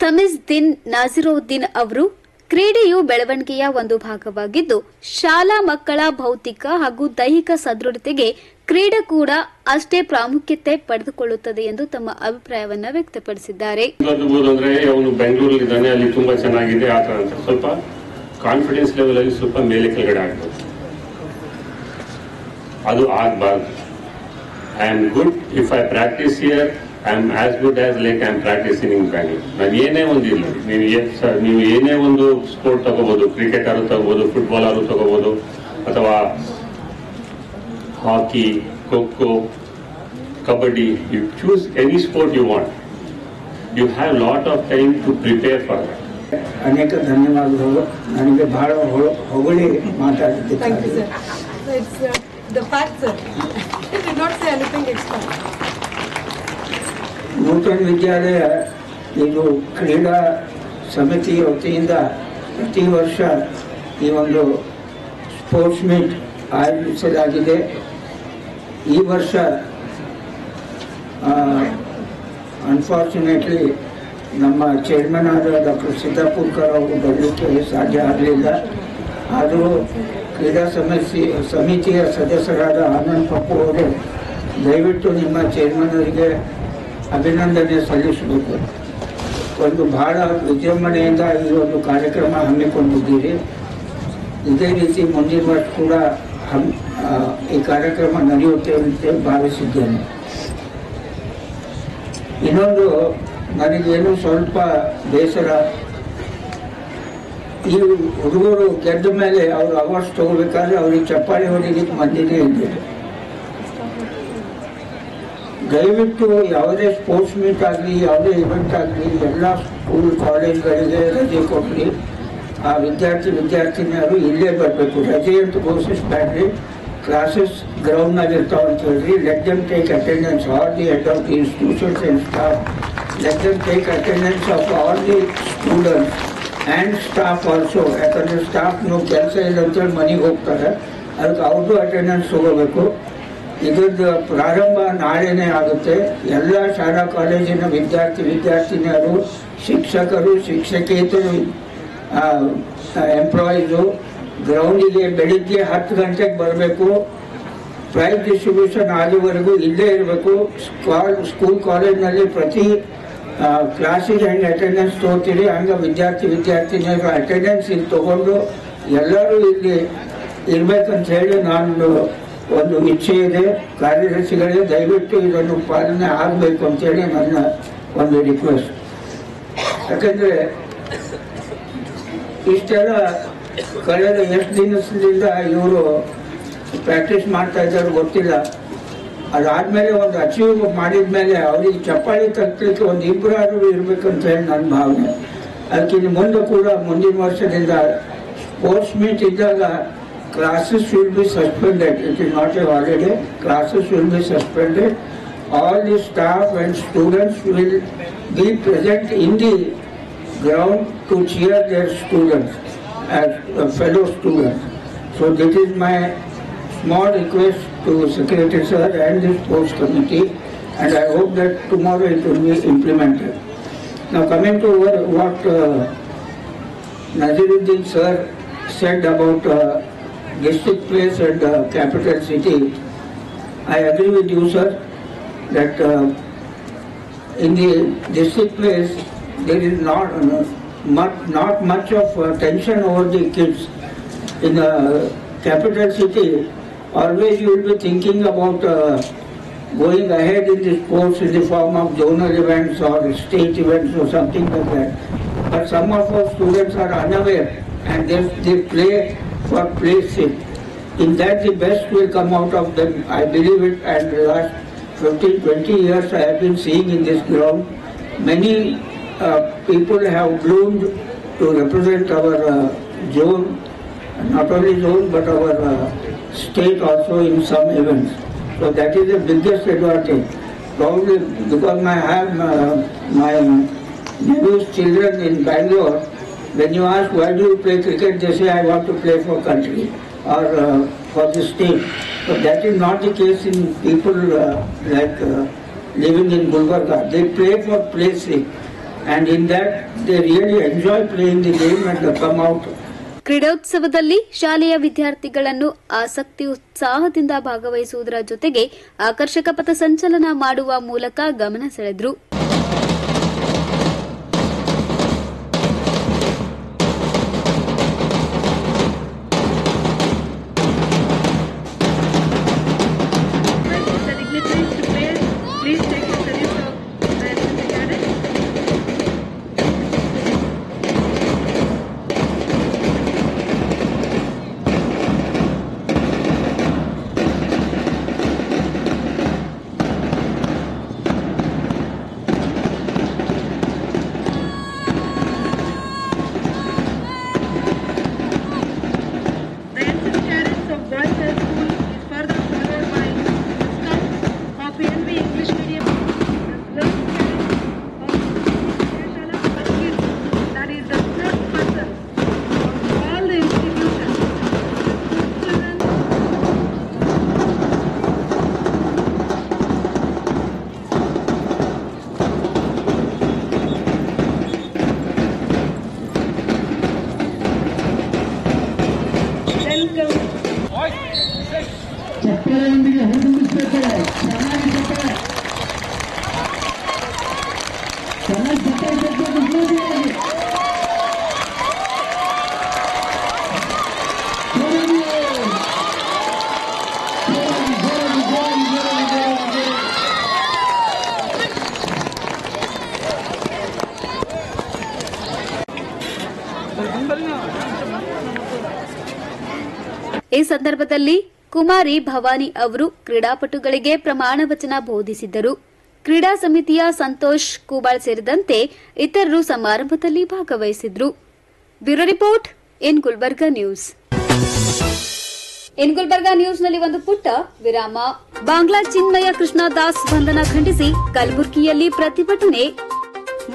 ತಮಿಜ್ದಿನ್ ನಾಜಿರುದ್ದೀನ್ ಅವರು ಕ್ರೀಡೆಯು ಬೆಳವಣಿಗೆಯ ಒಂದು ಭಾಗವಾಗಿದ್ದು, ಶಾಲಾ ಮಕ್ಕಳ ಭೌತಿಕ ಹಾಗೂ ದೈಹಿಕ ಸದೃಢತೆಗೆ ಕ್ರೀಡೆ ಕೂಡ ಅಷ್ಟೇ ಪ್ರಾಮುಖ್ಯತೆ ಪಡೆದುಕೊಳ್ಳುತ್ತದೆ ಎಂದು ತಮ್ಮ ಅಭಿಪ್ರಾಯವನ್ನು ವ್ಯಕ್ತಪಡಿಸಿದ್ದಾರೆ. ಅಂದ್ರೆ ಅವನು ಬೆಂಗಳೂರಲ್ಲಿದ್ದಾನೆ, ಅಲ್ಲಿ ತುಂಬಾ ಚೆನ್ನಾಗಿದೆ ಆಟ ಅಂತ ಸ್ವಲ್ಪ ಕಾನ್ಫಿಡೆನ್ಸ್ ಲೆವೆಲ್ ಅಲ್ಲಿ ಸ್ವಲ್ಪ ಮೇಲೆ ಕೆಳಗಡೆ ಆಗ್ತದೆ. ಅದು ಆಗಬಾರ್ದು. I am good if I practise here, I am as good as like I am practising in Bangalore. ನಾನು ಏನೇ ಒಂದು ಇಲ್ಲ, ನೀವು ಏನೇ ಒಂದು ಸ್ಪೋರ್ಟ್ ತಗೋಬಹುದು, ಕ್ರಿಕೆಟ್ ಆರು ತಗೋಬಹುದು, ಫುಟ್ಬಾಲ್ ಆರು ತಗೋಬಹುದು, ಅಥವಾ ಹಾಕಿ, kho-kho, kabaddi, you choose any sport you want. You have lot of time to prepare for that. ಅನೇಕ ಧನ್ಯವಾದಗಳು. ನನಗೆ ಬಹಳ ಹೊಗಳಿ ಮಾತಾಡಿದ್ದೆ. ನೂತನ ವಿದ್ಯಾಲಯ ಇದು ಕ್ರೀಡಾ ಸಮಿತಿ ವತಿಯಿಂದ ಪ್ರತಿ ವರ್ಷ ಈ ಒಂದು ಸ್ಪೋರ್ಟ್ಸ್ ಮೀಟ್ ಆಯೋಜಿಸಲಾಗಿದೆ. ಈ ವರ್ಷ ಅನ್ಫಾರ್ಚುನೇಟ್ಲಿ ನಮ್ಮ ಚೇರ್ಮನ್ ಆದ ಡಾಕ್ಟರ್ ಸಿದ್ದಾಪುರ್ಕರ್ ಅವರು ಬರಲಿಕ್ಕೆ ಸಾಧ್ಯ ಆಗಲಿಲ್ಲ. ಆದರೂ ಕ್ರೀಡಾ ಸಮಿತಿಯ ಸದಸ್ಯರಾದ ಆನಂದ್ ಪಪ್ಪು ಅವರು ದಯವಿಟ್ಟು ನಿಮ್ಮ ಚೇರ್ಮನ್ ಅವರಿಗೆ ಅಭಿನಂದನೆ ಸಲ್ಲಿಸಬೇಕು. ಒಂದು ಬಹಳ ವಿಜೃಂಭಣೆಯಿಂದ ಈ ಒಂದು ಕಾರ್ಯಕ್ರಮ ಹಮ್ಮಿಕೊಂಡಿದ್ದೀರಿ. ಇದೇ ರೀತಿ ಮುಂದಿನ ವರ್ಷ ಕೂಡ ಈ ಕಾರ್ಯಕ್ರಮ ನಡೆಯುತ್ತೆ ಅಂತ ಭಾವಿಸಿದ್ದೇನೆ. ಇನ್ನೊಂದು ನನಗೇನು ಸ್ವಲ್ಪ ಬೇಸರ, ಈ ಹುಡುಗರು ಗೆದ್ದ ಮೇಲೆ ಅವರು ಅವಾರ್ಡ್ಸ್ ತಗೋಬೇಕಾದ್ರೆ ಅವ್ರಿಗೆ ಚಪ್ಪಾಳಿ ಹೊಡಿಲಿಕ್ಕೆ ಮಂದಿನೇ ಇದ್ದಿದೆ. ದಯವಿಟ್ಟು ಯಾವುದೇ ಸ್ಪೋರ್ಟ್ಸ್ ಮೀಟ್ ಆಗಲಿ, ಯಾವುದೇ ಇವೆಂಟ್ ಆಗಲಿ, ಎಲ್ಲ ಸ್ಕೂಲ್ ಕಾಲೇಜ್ಗಳಿಗೆ ರಜೆ ಕೊಡಲಿ. ಆ ವಿದ್ಯಾರ್ಥಿನಿಯರು ಇಲ್ಲೇ ಬರಬೇಕು. ರಜೆ ಅಂತ ಘೋಷಿಸಬೇಡ್ರಿ, ಕ್ಲಾಸಸ್ ಗ್ರೌಂಡ್ನಲ್ಲಿ ಇರ್ತಾವೆ ಅಂತ ಹೇಳ್ರಿ. Let them take attendance, all the head of the institutions and staff, let them take attendance of all the students and staff also. ಯಾಕಂದರೆ ಸ್ಟಾಫ್ನು ಕೆಲಸ ಇಲ್ಲ ಅಂತೇಳಿ ಮನೆಗೆ ಹೋಗ್ತಾರೆ, ಅದಕ್ಕೆ ಅವ್ರದ್ದು ಅಟೆಂಡೆನ್ಸ್ ತೊಗೋಬೇಕು. ಇದರದ್ದು ಪ್ರಾರಂಭ ನಾಳೆನೇ ಆಗುತ್ತೆ. ಎಲ್ಲ ಶಾಲಾ ಕಾಲೇಜಿನ ವಿದ್ಯಾರ್ಥಿನಿಯರು, ಶಿಕ್ಷಕರು, ಶಿಕ್ಷಕೇತರು, ಎಂಪ್ಲಾಯೀಸು ಗ್ರೌಂಡಿಗೆ ಬೆಳಿಗ್ಗೆ 10 ಗಂಟೆಗೆ ಬರಬೇಕು. ಪ್ರೈಸ್ ಡಿಸ್ಟ್ರಿಬ್ಯೂಷನ್ ಆಗುವವರೆಗೂ ಇಲ್ಲೇ ಇರಬೇಕು. ಸ್ಕೂಲ್ ಕಾಲೇಜ್ನಲ್ಲಿ ಪ್ರತಿ ಕ್ಲಾಸಿಗೆ ಹೆಂಗೆ ಅಟೆಂಡೆನ್ಸ್ ತೊಗೊತೀರಿ ಹಂಗೆ ವಿದ್ಯಾರ್ಥಿನಿಯರು ಅಟೆಂಡೆನ್ಸ್ ಇಲ್ಲಿ ತೊಗೊಂಡು ಎಲ್ಲರೂ ಇಲ್ಲಿ ಇರಬೇಕಂತ ಹೇಳಿ ನಾನು ಒಂದು ಇಚ್ಛೆ ಇದೆ. ಕಾರ್ಯದರ್ಶಿಗಳೇ ದಯವಿಟ್ಟು ಇದನ್ನು ಪಾಲನೆ ಆಗಬೇಕು ಅಂತೇಳಿ ನನ್ನ ಒಂದು ರಿಕ್ವೆಸ್ಟ್. ಯಾಕಂದರೆ ಇಷ್ಟೆಲ್ಲ ಕಳೆದ ಎಷ್ಟು ದಿನದಿಂದ ಇವರು ಪ್ರಾಕ್ಟೀಸ್ ಮಾಡ್ತಾ ಇದ್ದಾರೆ ಗೊತ್ತಿಲ್ಲ. ಅದಾದಮೇಲೆ ಒಂದು ಅಚೀವ್ ಮಾಡಿದ ಮೇಲೆ ಅವ್ರಿಗೆ ಚಪ್ಪಾಳಿ ತಕ್ಕಲಿಕ್ಕೆ ಒಂದು ಇಬ್ಬರಾದರೂ ಇರಬೇಕಂತ ಹೇಳಿ ನನ್ನ ಭಾವನೆ. ಅದಕ್ಕಿಂತ ಮುಂದೆ ಕೂಡ ಮುಂದಿನ ವರ್ಷದಿಂದ ಸ್ಪೋರ್ಟ್ಸ್ ಮೀಟ್ ಇದ್ದಾಗ classes will be suspended. It is not a holiday. Classes will be suspended. All the staff and students will be present in the ground to cheer their students as fellow students. So this is my small request to Secretary Sir and the sports committee, and I hope that tomorrow it will be implemented. Now coming to what Naziruddin Sir said about district place and capital city, I agree with you, sir, that in the district place there is not much of tension over the kids. In the capital city, always you will be thinking about going ahead in the sports in the form of zonal events or state events or something like that. But some of our students are unaware and they play for play's sake. In that the best will come out of them. I believe it, and the last 15-20 years I have been seeing in this ground many people have bloomed to represent our zone, not only zone but our state also in some events. So that is the biggest advantage. Probably because I have my nephew's children in Bangalore. When you ask why do you play cricket, they say I want to play for country or for the state. So that is not the case in people living in Gulbarga. They play for play's sake, and in that they really enjoy playing the game and they come out. ಕ್ರೀಡೋತ್ಸವದಲ್ಲಿ ಶಾಲೆಯ ವಿದ್ಯಾರ್ಥಿಗಳನ್ನು ಆಸಕ್ತಿ ಉತ್ಸಾಹದಿಂದ ಭಾಗವಹಿಸುವುದರ ಜೊತೆಗೆ ಆಕರ್ಷಕ ಪಥಸಂಚಲನ ಮಾಡುವ ಮೂಲಕ ಗಮನ ಸೆಳೆದರು. ಈ ಸಂದರ್ಭದಲ್ಲಿ ಕುಮಾರಿ ಭವಾನಿ ಅವರು ಕ್ರೀಡಾಪಟುಗಳಿಗೆ ಪ್ರಮಾಣ ವಚನ ಬೋಧಿಸಿದರು. ಕ್ರೀಡಾ ಸಮಿತಿಯ ಸಂತೋಷ್ ಕೂಬಾಳ್ ಸೇರಿದಂತೆ ಇತರರು ಸಮಾರಂಭದಲ್ಲಿ ಭಾಗವಹಿಸಿದ್ರು. Bureau report in Gulbarga news. In Gulbarga ನ್ಯೂಸ್ನಲ್ಲಿ ಒಂದು ಪುಟ್ಟ ವಿರಾಮ. ಬಾಂಗ್ಲಾ ಚಿನ್ಮಯ ಕೃಷ್ಣದಾಸ್ ಬಂಧನ ಖಂಡಿಸಿ ಕಲಬುರಗಿಯಲ್ಲಿ ಪ್ರತಿಭಟನೆ.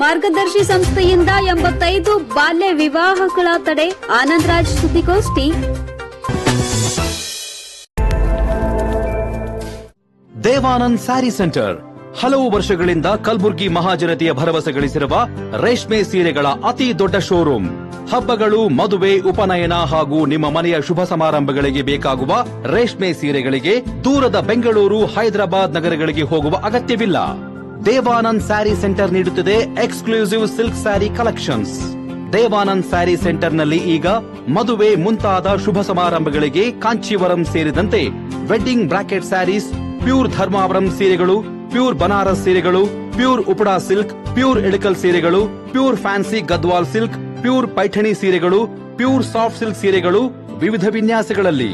ಮಾರ್ಗದರ್ಶಿ ಸಂಸ್ಥೆಯಿಂದ 85 ಬಾಲ್ಯ ವಿವಾಹಗಳ ತಡೆ. ಆನಂದರಾಜ್ ಸುದ್ದಿಗೋಷ್ಠಿ. ದೇವಾನಂದ್ ಸ್ಯಾರಿ ಸೆಂಟರ್ ಹಲವು ವರ್ಷಗಳಿಂದ ಕಲಬುರಗಿ ಮಹಾಜನತೆಯ ಭರವಸೆ ಗಳಿಸಿರುವ ರೇಷ್ಮೆ ಸೀರೆಗಳ ಅತಿ ದೊಡ್ಡ ಶೋರೂಮ್. ಹಬ್ಬಗಳು, ಮದುವೆ, ಉಪನಯನ ಹಾಗೂ ನಿಮ್ಮ ಮನೆಯ ಶುಭ ಸಮಾರಂಭಗಳಿಗೆ ಬೇಕಾಗುವ ರೇಷ್ಮೆ ಸೀರೆಗಳಿಗೆ ದೂರದ ಬೆಂಗಳೂರು, ಹೈದರಾಬಾದ್ ನಗರಗಳಿಗೆ ಹೋಗುವ ಅಗತ್ಯವಿಲ್ಲ. ದೇವಾನಂದ್ ಸ್ಯಾರಿ ಸೆಂಟರ್ ನೀಡುತ್ತಿದೆ exclusive silk sari collections. Devanand sari ಸೆಂಟರ್ನಲ್ಲಿ ಈಗ ಮದುವೆ ಮುಂತಾದ ಶುಭ ಸಮಾರಂಭಗಳಿಗೆ ಕಾಂಚೀವರಂ ಸೇರಿದಂತೆ wedding bracket sarees, pure Dharmavaram ಸೀರೆಗಳು, ಪ್ಯೂರ್ ಬನಾರಸ್ ಸೀರೆಗಳು, pure Uppada silk, pure Ilkal ಸೀರೆಗಳು, pure fancy Gadwal silk, pure Paithani ಸೀರೆಗಳು, ಪ್ಯೂರ್ ಸಾಫ್ಟ್ ಸಿಲ್ಕ್ ಸೀರೆಗಳು ವಿವಿಧ ವಿನ್ಯಾಸಗಳಲ್ಲಿ.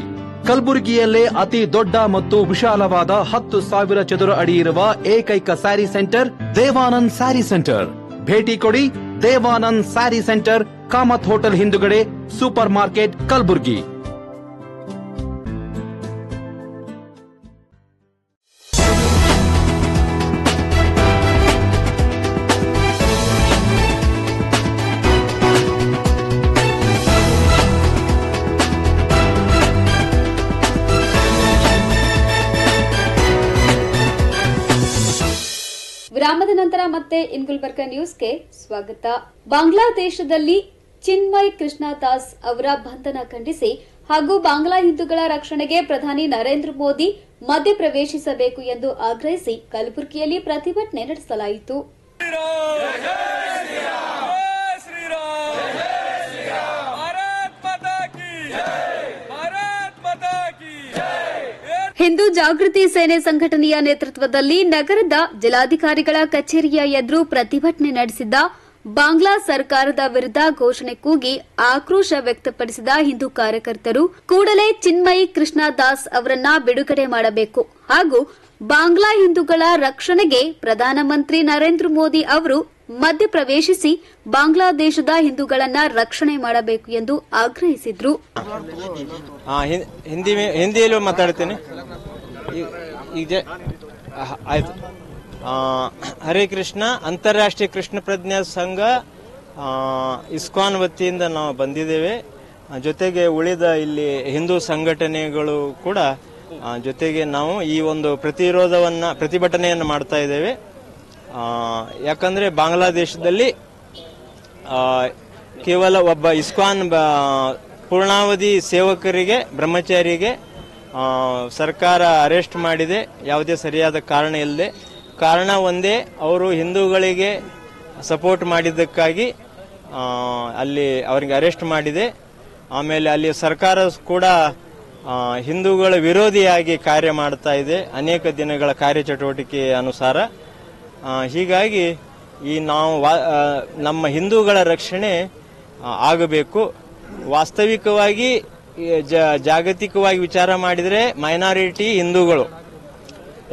ಕಲಬುರಗಿಯಲ್ಲೇ ಅತಿ ದೊಡ್ಡ ಮತ್ತು ವಿಶಾಲವಾದ 10,000 ಚದುರ ಅಡಿ ಇರುವ ಏಕೈಕ ಸ್ಯಾರಿ ಸೆಂಟರ್ ದೇವಾನಂದ್ ಸ್ಯಾರಿ ಸೆಂಟರ್. ಭೇಟಿ ಕೊಡಿ. ದೇವಾನಂದ್ ಸ್ಯಾರಿ ಸೆಂಟರ್, ಕಾಮತ್ ಹೋಟೆಲ್ ಹಿಂದುಗಡೆ, ಸೂಪರ್ ಮಾರ್ಕೆಟ್, ಕಲಬುರಗಿ. ವಿರಾಮದ ನಂತರ ಮತ್ತೆ ಇನ್ ಗುಲ್ಬರ್ಗಾ ನ್ಯೂಸ್ಗೆ ಸ್ವಾಗತ. ಬಾಂಗ್ಲಾದೇಶದಲ್ಲಿ ಚಿನ್ಮಯ್ ಕೃಷ್ಣದಾಸ್ ಅವರ ಬಂಧನ ಖಂಡಿಸಿ ಹಾಗೂ ಬಾಂಗ್ಲಾ ಹಿಂದೂಗಳ ರಕ್ಷಣೆಗೆ ಪ್ರಧಾನಿ ನರೇಂದ್ರ ಮೋದಿ ಮಧ್ಯಪ್ರವೇಶಿಸಬೇಕು ಎಂದು ಆಗ್ರಹಿಸಿ ಕಲಬುರಗಿಯಲ್ಲಿ ಪ್ರತಿಭಟನೆ ನಡೆಸಲಾಯಿತು. ಹಿಂದೂ ಜಾಗೃತಿ ಸೇನೆ ಸಂಘಟನೆಯ ನೇತೃತ್ವದಲ್ಲಿ ನಗರದ ಜಿಲ್ಲಾಧಿಕಾರಿಗಳ ಕಚೇರಿಯ ಎದುರು ಪ್ರತಿಭಟನೆ ನಡೆಸಿದ್ದ ಬಾಂಗ್ಲಾ ಸರ್ಕಾರದ ವಿರುದ್ಧ ಘೋಷಣೆ ಕೂಗಿ ಆಕ್ರೋಶ ವ್ಯಕ್ತಪಡಿಸಿದ ಹಿಂದೂ ಕಾರ್ಯಕರ್ತರು ಕೂಡಲೇ ಚಿನ್ಮಯಿ ಕೃಷ್ಣದಾಸ್ ಅವರನ್ನ ಬಿಡುಗಡೆ ಮಾಡಬೇಕು ಹಾಗೂ ಬಾಂಗ್ಲಾ ಹಿಂದೂಗಳ ರಕ್ಷಣೆಗೆ ಪ್ರಧಾನಮಂತ್ರಿ ನರೇಂದ್ರ ಮೋದಿ ಅವರು ಮಧ್ಯಪ್ರವೇಶಿಸಿ ಬಾಂಗ್ಲಾದೇಶದ ಹಿಂದೂಗಳನ್ನ ರಕ್ಷಣೆ ಮಾಡಬೇಕು ಎಂದು ಆಗ್ರಹಿಸಿದ್ರು. ಹಿಂದಿಯಲ್ಲೂ ಮಾತಾಡ್ತೇನೆ. ಈಗ ಆಯ್ತು. ಹರೇ ಕೃಷ್ಣ ಅಂತಾರಾಷ್ಟ್ರೀಯ ಕೃಷ್ಣ ಪ್ರಜ್ಞಾ ಸಂಘ ಇಸ್ಕಾನ್ ವತಿಯಿಂದ ನಾವು ಬಂದಿದ್ದೇವೆ. ಜೊತೆಗೆ ಉಳಿದ ಇಲ್ಲಿ ಹಿಂದೂ ಸಂಘಟನೆಗಳು ಕೂಡ ಜೊತೆಗೆ ನಾವು ಈ ಒಂದು ಪ್ರತಿಭಟನೆಯನ್ನು ಮಾಡ್ತಾ ಇದ್ದೇವೆ. ಯಾಕಂದ್ರೆ ಬಾಂಗ್ಲಾದೇಶದಲ್ಲಿ ಕೇವಲ ಒಬ್ಬ ಇಸ್ಕಾನ್ ಪೂರ್ಣಾವಧಿ ಸೇವಕರಿಗೆ, ಬ್ರಹ್ಮಚಾರಿಗೆ ಸರ್ಕಾರ ಅರೆಸ್ಟ್ ಮಾಡಿದೆ, ಯಾವುದೇ ಸರಿಯಾದ ಕಾರಣ ಇಲ್ಲದೆ. ಕಾರಣ ಒಂದೇ, ಅವರು ಹಿಂದೂಗಳಿಗೆ ಸಪೋರ್ಟ್ ಮಾಡಿದ್ದಕ್ಕಾಗಿ ಅಲ್ಲಿ ಅವರಿಗೆ ಅರೆಸ್ಟ್ ಮಾಡಿದೆ. ಆಮೇಲೆ ಅಲ್ಲಿ ಸರ್ಕಾರ ಕೂಡ ಹಿಂದೂಗಳ ವಿರೋಧಿಯಾಗಿ ಕಾರ್ಯ ಮಾಡ್ತಾ ಇದೆ ಅನೇಕ ದಿನಗಳ ಕಾರ್ಯಚಟುವಟಿಕೆ ಅನುಸಾರ. ಹೀಗಾಗಿ ನಾವು ನಮ್ಮ ಹಿಂದೂಗಳ ರಕ್ಷಣೆ ಆಗಬೇಕು. ವಾಸ್ತವಿಕವಾಗಿ ಜಾಗತಿಕವಾಗಿ ವಿಚಾರ ಮಾಡಿದರೆ ಮೈನಾರಿಟಿ ಹಿಂದೂಗಳು.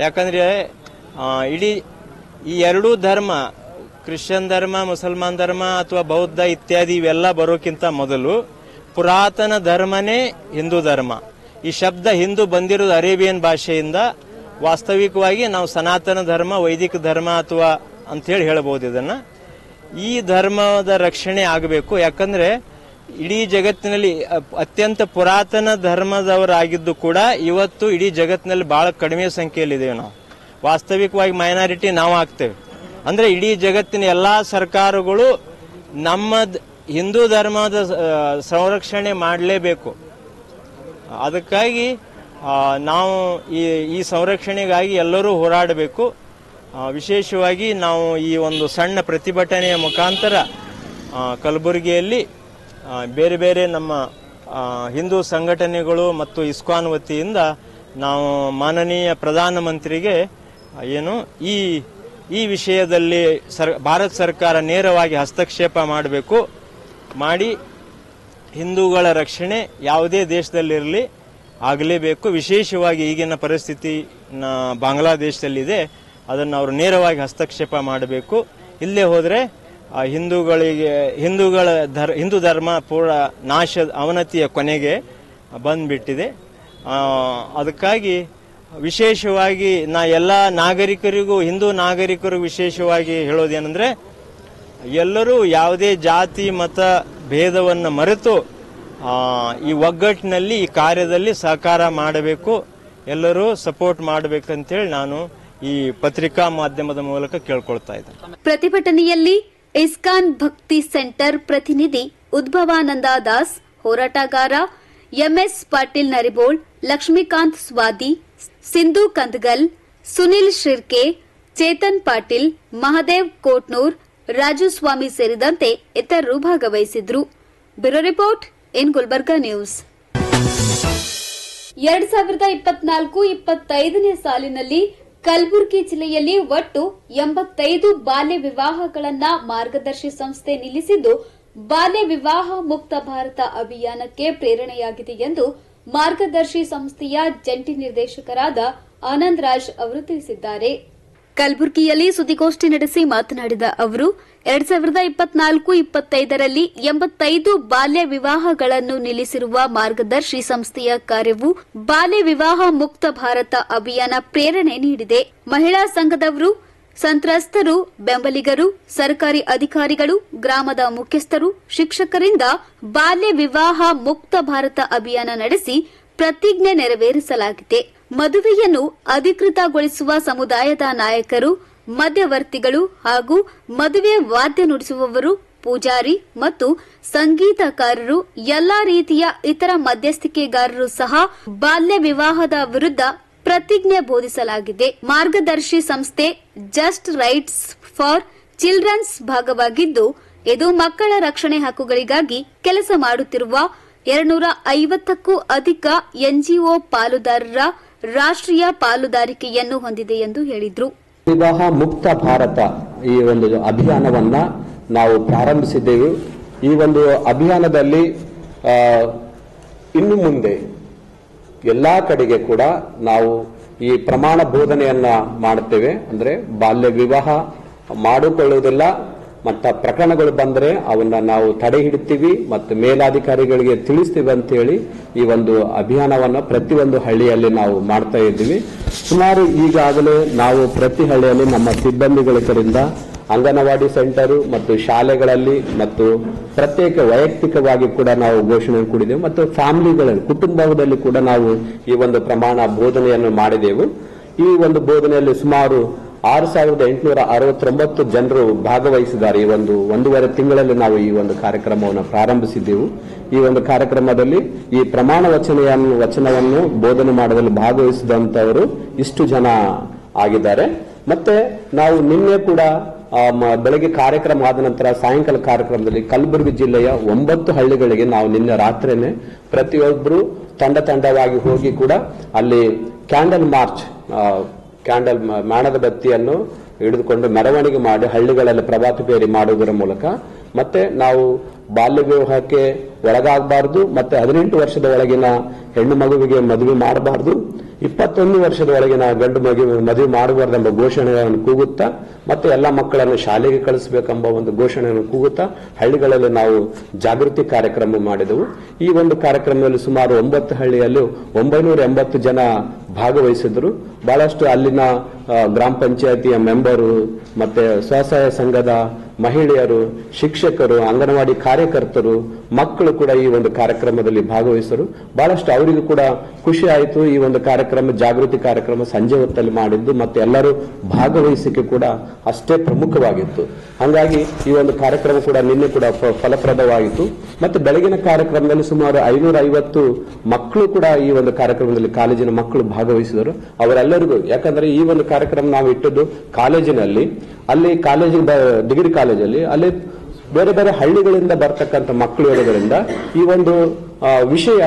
ಯಾಕಂದ್ರೆ ಇಡೀ ಈ ಎರಡೂ ಧರ್ಮ, ಕ್ರಿಶ್ಚಿಯನ್ ಧರ್ಮ, ಮುಸಲ್ಮಾನ್ ಧರ್ಮ ಅಥವಾ ಬೌದ್ಧ ಇತ್ಯಾದಿ ಇವೆಲ್ಲ ಬರೋಕ್ಕಿಂತ ಮೊದಲು ಪುರಾತನ ಧರ್ಮನೇ ಹಿಂದೂ ಧರ್ಮ. ಈ ಶಬ್ದ ಹಿಂದೂ ಬಂದಿರೋದು ಅರೇಬಿಯನ್ ಭಾಷೆಯಿಂದ. ವಾಸ್ತವಿಕವಾಗಿ ನಾವು ಸನಾತನ ಧರ್ಮ, ವೈದಿಕ ಧರ್ಮ ಅಥವಾ ಅಂತ ಹೇಳಿ ಹೇಳಬಹುದು. ಇದನ್ನ ಈ ಧರ್ಮದ ರಕ್ಷಣೆ ಆಗಬೇಕು. ಯಾಕಂದ್ರೆ ಇಡೀ ಜಗತ್ತಿನಲ್ಲಿ ಅತ್ಯಂತ ಪುರಾತನ ಧರ್ಮದವರಾಗಿದ್ದು ಕೂಡ ಇವತ್ತು ಇಡೀ ಜಗತ್ತಿನಲ್ಲಿ ಬಹಳ ಕಡಿಮೆ ಸಂಖ್ಯೆಯಲ್ಲಿದ್ದೇವೆ ನಾವು. ವಾಸ್ತವಿಕವಾಗಿ ಮೈನಾರಿಟಿ ನಾವು ಆಗ್ತೇವೆ. ಅಂದ್ರೆ ಇಡೀ ಜಗತ್ತಿನ ಎಲ್ಲಾ ಸರ್ಕಾರಗಳು ನಮ್ಮ ಹಿಂದೂ ಧರ್ಮದ ಸಂರಕ್ಷಣೆ ಮಾಡಲೇಬೇಕು. ಅದಕ್ಕಾಗಿ ನಾವು ಈ ಸಂರಕ್ಷಣೆಗಾಗಿ ಎಲ್ಲರೂ ಹೋರಾಡಬೇಕು. ವಿಶೇಷವಾಗಿ ನಾವು ಈ ಒಂದು ಸಣ್ಣ ಪ್ರತಿಭಟನೆಯ ಮುಖಾಂತರ ಕಲಬುರಗಿಯಲ್ಲಿ ಬೇರೆ ಬೇರೆ ನಮ್ಮ ಹಿಂದೂ ಸಂಘಟನೆಗಳು ಮತ್ತು ಇಸ್ಕಾನ್ ವತಿಯಿಂದ ನಾವು ಮಾನನೀಯ ಪ್ರಧಾನಮಂತ್ರಿಗೆ ಈ ವಿಷಯದಲ್ಲಿ ಭಾರತ ಸರ್ಕಾರ ನೇರವಾಗಿ ಹಸ್ತಕ್ಷೇಪ ಮಾಡಬೇಕು, ಮಾಡಿ ಹಿಂದೂಗಳ ರಕ್ಷಣೆ ಯಾವುದೇ ದೇಶದಲ್ಲಿರಲಿ ಆಗಲೇಬೇಕು. ವಿಶೇಷವಾಗಿ ಈಗಿನ ಪರಿಸ್ಥಿತಿ ಬಾಂಗ್ಲಾದೇಶದಲ್ಲಿದೆ, ಅದನ್ನು ಅವರು ನೇರವಾಗಿ ಹಸ್ತಕ್ಷೇಪ ಮಾಡಬೇಕು. ಇಲ್ಲೇ ಹೋದರೆ ಹಿಂದೂ ಧರ್ಮ ಪೂರ್ಣ ಅವನತಿಯ ಕೊನೆಗೆ ಬಂದ್ಬಿಟ್ಟಿದೆ. ಅದಕ್ಕಾಗಿ ವಿಶೇಷವಾಗಿ ನಾ ಎಲ್ಲ ನಾಗರಿಕರಿಗೂ, ಹಿಂದೂ ನಾಗರಿಕರಿಗೂ ವಿಶೇಷವಾಗಿ ಹೇಳೋದೇನೆಂದರೆ, ಎಲ್ಲರೂ ಯಾವುದೇ ಜಾತಿ ಮತ ಭೇದವನ್ನು ಮರೆತು ಈ ಒಗ್ಗಟ್ಟಿನಲ್ಲಿ ಈ ಕಾರ್ಯದಲ್ಲಿ ಸಹಕಾರ ಮಾಡಬೇಕು, ಎಲ್ಲರೂ ಸಪೋರ್ಟ್ ಮಾಡಬೇಕಂತೇಳಿ ನಾನು ಈ ಪತ್ರಿಕಾ ಮಾಧ್ಯಮದ ಮೂಲಕ ಕೇಳ್ಕೊಳ್ತಾ ಇದ್ದೇನೆ. ಪ್ರತಿಭಟನೆಯಲ್ಲಿ ಇಸ್ಕಾನ್ ಭಕ್ತಿ ಸೆಂಟರ್ ಪ್ರತಿನಿಧಿ ಉದ್ಭವಾನಂದ ದಾಸ್, ಹೋರಾಟಗಾರ ಎಂಎಸ್ ಪಾಟೀಲ್ ನರಿಬೋಳ್, ಲಕ್ಷ್ಮೀಕಾಂತ್ ಸ್ವಾದಿ, ಸಿಂಧು ಕಂದಗಲ್, ಸುನಿಲ್ ಶಿರ್ಕೆ, ಚೇತನ್ ಪಾಟೀಲ್, ಮಹದೇವ್ ಕೋಟ್ನೂರ್, ರಾಜು ಸ್ವಾಮಿ ಸೇರಿದಂತೆ ಇತರರು ಭಾಗವಹಿಸಿದ್ರು. Bureau report in Gulbarga news. 2024-25ನೇ ಸಾಲಿನಲ್ಲಿ ಕಲಬುರಗಿ ಜಿಲ್ಲೆಯಲ್ಲಿ ಒಟ್ಟು 85 ಬಾಲ್ಯ ವಿವಾಹಗಳನ್ನು ಮಾರ್ಗದರ್ಶಿ ಸಂಸ್ಥೆ ನಿಲ್ಲಿಸಿದ್ದು, ಬಾಲ್ಯ ವಿವಾಹ ಮುಕ್ತ ಭಾರತ ಅಭಿಯಾನಕ್ಕೆ ಪ್ರೇರಣೆಯಾಗಿದೆ ಎಂದು ಮಾರ್ಗದರ್ಶಿ ಸಂಸ್ಥೆಯ ಜಂಟಿ ನಿರ್ದೇಶಕರಾದ ಆನಂದ್ ರಾಜ್ ಅವರು ತಿಳಿಸಿದ್ದಾರೆ. ಕಲಬುರಗಿಯಲ್ಲಿ ಸುದ್ದಿಗೋಷ್ಠಿ ನಡೆಸಿ ಮಾತನಾಡಿದ ಅವರು 2024-25ರಲ್ಲಿ 85 ಬಾಲ್ಯ ವಿವಾಹಗಳನ್ನು ನಿಲ್ಲಿಸಿರುವ ಮಾರ್ಗದರ್ಶಿ ಸಂಸ್ಥೆಯ ಕಾರ್ಯವು ಬಾಲ್ಯ ವಿವಾಹ ಮುಕ್ತ ಭಾರತ ಅಭಿಯಾನ ಪ್ರೇರಣೆ ನೀಡಿದೆ. ಮಹಿಳಾ ಸಂಘದವರು, ಸಂತ್ರಸ್ತರು, ಬೆಂಬಲಿಗರು, ಸರ್ಕಾರಿ ಅಧಿಕಾರಿಗಳು, ಗ್ರಾಮದ ಮುಖ್ಯಸ್ಥರು, ಶಿಕ್ಷಕರಿಂದ ಬಾಲ್ಯ ವಿವಾಹ ಮುಕ್ತ ಭಾರತ ಅಭಿಯಾನ ನಡೆಸಿ ಪ್ರತಿಜ್ಞೆ ನೆರವೇರಿಸಲಾಗಿದೆ. ಮದುವೆಯನ್ನು ಅಧಿಕೃತಗೊಳಿಸುವ ಸಮುದಾಯದ ನಾಯಕರು, ಮಧ್ಯವರ್ತಿಗಳು ಹಾಗೂ ಮದುವೆ ವಾದ್ಯ ನುಡಿಸುವವರು, ಪೂಜಾರಿ ಮತ್ತು ಸಂಗೀತಕಾರರು, ಎಲ್ಲಾ ರೀತಿಯ ಇತರ ಮಧ್ಯಸ್ಥಿಕೆಗಾರರು ಸಹ ಬಾಲ್ಯ ವಿವಾಹದ ವಿರುದ್ಧ ಪ್ರತಿಜ್ಞೆ ಬೋಧಿಸಲಾಗಿದೆ. ಮಾರ್ಗದರ್ಶಿ ಸಂಸ್ಥೆ ಜಸ್ಟ್ ರೈಟ್ಸ್ ಫಾರ್ ಚಿಲ್ಡ್ರನ್ಸ್ ಭಾಗವಾಗಿದ್ದು, ಇದು ಮಕ್ಕಳ ರಕ್ಷಣೆ ಹಕ್ಕುಗಳಿಗಾಗಿ ಕೆಲಸ ಮಾಡುತ್ತಿರುವ 250ಕ್ಕೂ ಅಧಿಕ ಎನ್ಜಿಒ ಪಾಲುದಾರರ ರಾಷ್ಟ್ರೀಯ ಪಾಲುದಾರಿಕೆಯನ್ನು ಹೊಂದಿದೆ ಎಂದು ಹೇಳಿದರು. ವಿವಾಹ ಮುಕ್ತ ಭಾರತ ಈ ಒಂದು ಅಭಿಯಾನವನ್ನ ನಾವು ಪ್ರಾರಂಭಿಸಿದ್ದೆವು. ಈ ಒಂದು ಅಭಿಯಾನದಲ್ಲಿ ಇನ್ನು ಮುಂದೆ ಎಲ್ಲಾ ಕಡೆಗೆ ಕೂಡ ನಾವು ಈ ಪ್ರಮಾಣ ಬೋಧನೆಯನ್ನ ಮಾಡುತ್ತೇವೆ. ಅಂದ್ರೆ ಬಾಲ್ಯ ವಿವಾಹ ಮಾಡಿಕೊಳ್ಳುವುದಿಲ್ಲ, ಮತ್ತ ಪ್ರಕರಣಗಳು ಬಂದರೆ ಅವನ್ನ ನಾವು ತಡೆ ಹಿಡಿತೀವಿ ಮತ್ತು ಮೇಲಾಧಿಕಾರಿಗಳಿಗೆ ತಿಳಿಸ್ತೀವಿ ಅಂತ ಹೇಳಿ ಈ ಒಂದು ಅಭಿಯಾನವನ್ನ ಪ್ರತಿಯೊಂದು ಹಳ್ಳಿಯಲ್ಲಿ ನಾವು ಮಾಡ್ತಾ ಇದ್ದೀವಿ. ಸುಮಾರು ಈಗಾಗಲೇ ನಾವು ಪ್ರತಿ ಹಳ್ಳಿಯಲ್ಲಿ ನಮ್ಮ ಸಿಬ್ಬಂದಿಗಳ ಕಡೆಯಿಂದ ಅಂಗನವಾಡಿ ಸೆಂಟರು ಮತ್ತು ಶಾಲೆಗಳಲ್ಲಿ ಮತ್ತು ಪ್ರತ್ಯೇಕ ವೈಯಕ್ತಿಕವಾಗಿ ಕೂಡ ನಾವು ಘೋಷಣೆ ಕೊಡಿದೆವು ಮತ್ತು ಫ್ಯಾಮಿಲಿಗಳಲ್ಲಿ ಕುಟುಂಬದಲ್ಲಿ ಕೂಡ ನಾವು ಈ ಒಂದು ಪ್ರಮಾಣ ಬೋಧನೆಯನ್ನು ಮಾಡಿದೆವು. ಈ ಒಂದು ಬೋಧನೆಯಲ್ಲಿ ಸುಮಾರು 6869 ಜನರು ಭಾಗವಹಿಸಿದ್ದಾರೆ. ಈ ಒಂದೂವರೆ ತಿಂಗಳಲ್ಲಿ ನಾವು ಈ ಒಂದು ಕಾರ್ಯಕ್ರಮವನ್ನು ಪ್ರಾರಂಭಿಸಿದ್ದೆವು. ಈ ಒಂದು ಕಾರ್ಯಕ್ರಮದಲ್ಲಿ ಈ ಪ್ರಮಾಣ ವಚನವನ್ನು ಬೋಧನೆ ಮಾಡೋದ್ರಲ್ಲಿ ಭಾಗವಹಿಸಿದಂತವರು ಇಷ್ಟು ಜನ ಆಗಿದ್ದಾರೆ. ಮತ್ತೆ ನಾವು ನಿನ್ನೆ ಕೂಡ ಬೆಳಗ್ಗೆ ಕಾರ್ಯಕ್ರಮ ಆದ ನಂತರ ಸಾಯಂಕಾಲ ಕಾರ್ಯಕ್ರಮದಲ್ಲಿ ಕಲಬುರಗಿ ಜಿಲ್ಲೆಯ 9 ಹಳ್ಳಿಗಳಿಗೆ ನಾವು ನಿನ್ನೆ ರಾತ್ರಿನೇ ಪ್ರತಿಯೊಬ್ಬರು ತಂಡವಾಗಿ ಹೋಗಿ ಕೂಡ ಅಲ್ಲಿ ಕ್ಯಾಂಡಲ್ ಮಾರ್ಚ್, ಕ್ಯಾಂಡಲ್ ಮೇಣದ ಬತ್ತಿಯನ್ನು ಹಿಡಿದುಕೊಂಡು ಮೆರವಣಿಗೆ ಮಾಡಿ ಹಳ್ಳಿಗಳಲ್ಲಿ ಪ್ರಭಾತ ಪೇರಿ ಮಾಡುವುದರ ಮೂಲಕ ಮತ್ತೆ ನಾವು ಬಾಲ್ಯ ವಿವಾಹಕ್ಕೆ ಒಳಗಾಗಬಾರದು, ಮತ್ತೆ 18 ವರ್ಷದ ಒಳಗಿನ ಹೆಣ್ಣು ಮಗುವಿಗೆ ಮದುವೆ ಮಾಡಬಾರದು, 21 ವರ್ಷದ ಒಳಗಿನ ಗಂಡು ಮದುವೆ ಮಾಡಬಾರದು ಎಂಬ ಘೋಷಣೆಯನ್ನು ಕೂಗುತ್ತಾ ಮತ್ತೆ ಎಲ್ಲ ಮಕ್ಕಳನ್ನು ಶಾಲೆಗೆ ಕಳಿಸಬೇಕೆಂಬ ಒಂದು ಘೋಷಣೆಯನ್ನು ಕೂಗುತ್ತಾ ಹಳ್ಳಿಗಳಲ್ಲಿ ನಾವು ಜಾಗೃತಿ ಕಾರ್ಯಕ್ರಮ ಮಾಡಿದೆವು. ಈ ಒಂದು ಕಾರ್ಯಕ್ರಮದಲ್ಲಿ ಸುಮಾರು 9 ಹಳ್ಳಿಯಲ್ಲಿ 980 ಜನ ಭಾಗವಹಿಸಿದ್ರು. ಬಹಳಷ್ಟು ಅಲ್ಲಿನ ಗ್ರಾಮ ಪಂಚಾಯತಿಯ ಮೆಂಬರು ಮತ್ತೆ ಸ್ವಸಹಾಯ ಸಂಘದ ಮಹಿಳೆಯರು, ಶಿಕ್ಷಕರು, ಅಂಗನವಾಡಿ ಕಾರ್ಯಕರ್ತರು, ಮಕ್ಕಳು ಕೂಡ ಈ ಒಂದು ಕಾರ್ಯಕ್ರಮದಲ್ಲಿ ಭಾಗವಹಿಸರು. ಬಹಳಷ್ಟು ಅವರಿಗೂ ಕೂಡ ಖುಷಿ ಆಯಿತು. ಈ ಒಂದು ಕಾರ್ಯಕ್ರಮ ಜಾಗೃತಿ ಕಾರ್ಯಕ್ರಮ ಸಂಜೆ ಹೊತ್ತಲ್ಲಿ ಮಾಡಿದ್ದು ಮತ್ತೆ ಎಲ್ಲರೂ ಭಾಗವಹಿಸಿಕೆ ಕೂಡ ಅಷ್ಟೇ ಪ್ರಮುಖವಾಗಿತ್ತು. ಹಾಗಾಗಿ ಈ ಒಂದು ಕಾರ್ಯಕ್ರಮ ಕೂಡ ನಿನ್ನೆ ಕೂಡ ಫಲಪ್ರದವಾಯಿತು. ಮತ್ತೆ ಬೆಳಗಿನ ಕಾರ್ಯಕ್ರಮದಲ್ಲಿ ಸುಮಾರು 550 ಮಕ್ಕಳು ಕೂಡ ಈ ಒಂದು ಕಾರ್ಯಕ್ರಮದಲ್ಲಿ ಕಾಲೇಜಿನ ಮಕ್ಕಳು ಭಾಗವಹಿಸಿದರು. ಅವರೆಲ್ಲರಿಗೂ, ಯಾಕಂದ್ರೆ ಈ ಒಂದು ಕಾರ್ಯಕ್ರಮ ನಾವು ಇಟ್ಟದ್ದು ಕಾಲೇಜಿನಲ್ಲಿ, ಅಲ್ಲಿ ಡಿಗ್ರಿ ಕಾಲೇಜಲ್ಲಿ ಅಲ್ಲಿ ಬೇರೆ ಬೇರೆ ಹಳ್ಳಿಗಳಿಂದ ಬರ್ತಕ್ಕಂಥ ಮಕ್ಕಳು ಇರೋದ್ರಿಂದ ಈ ಒಂದು ವಿಷಯ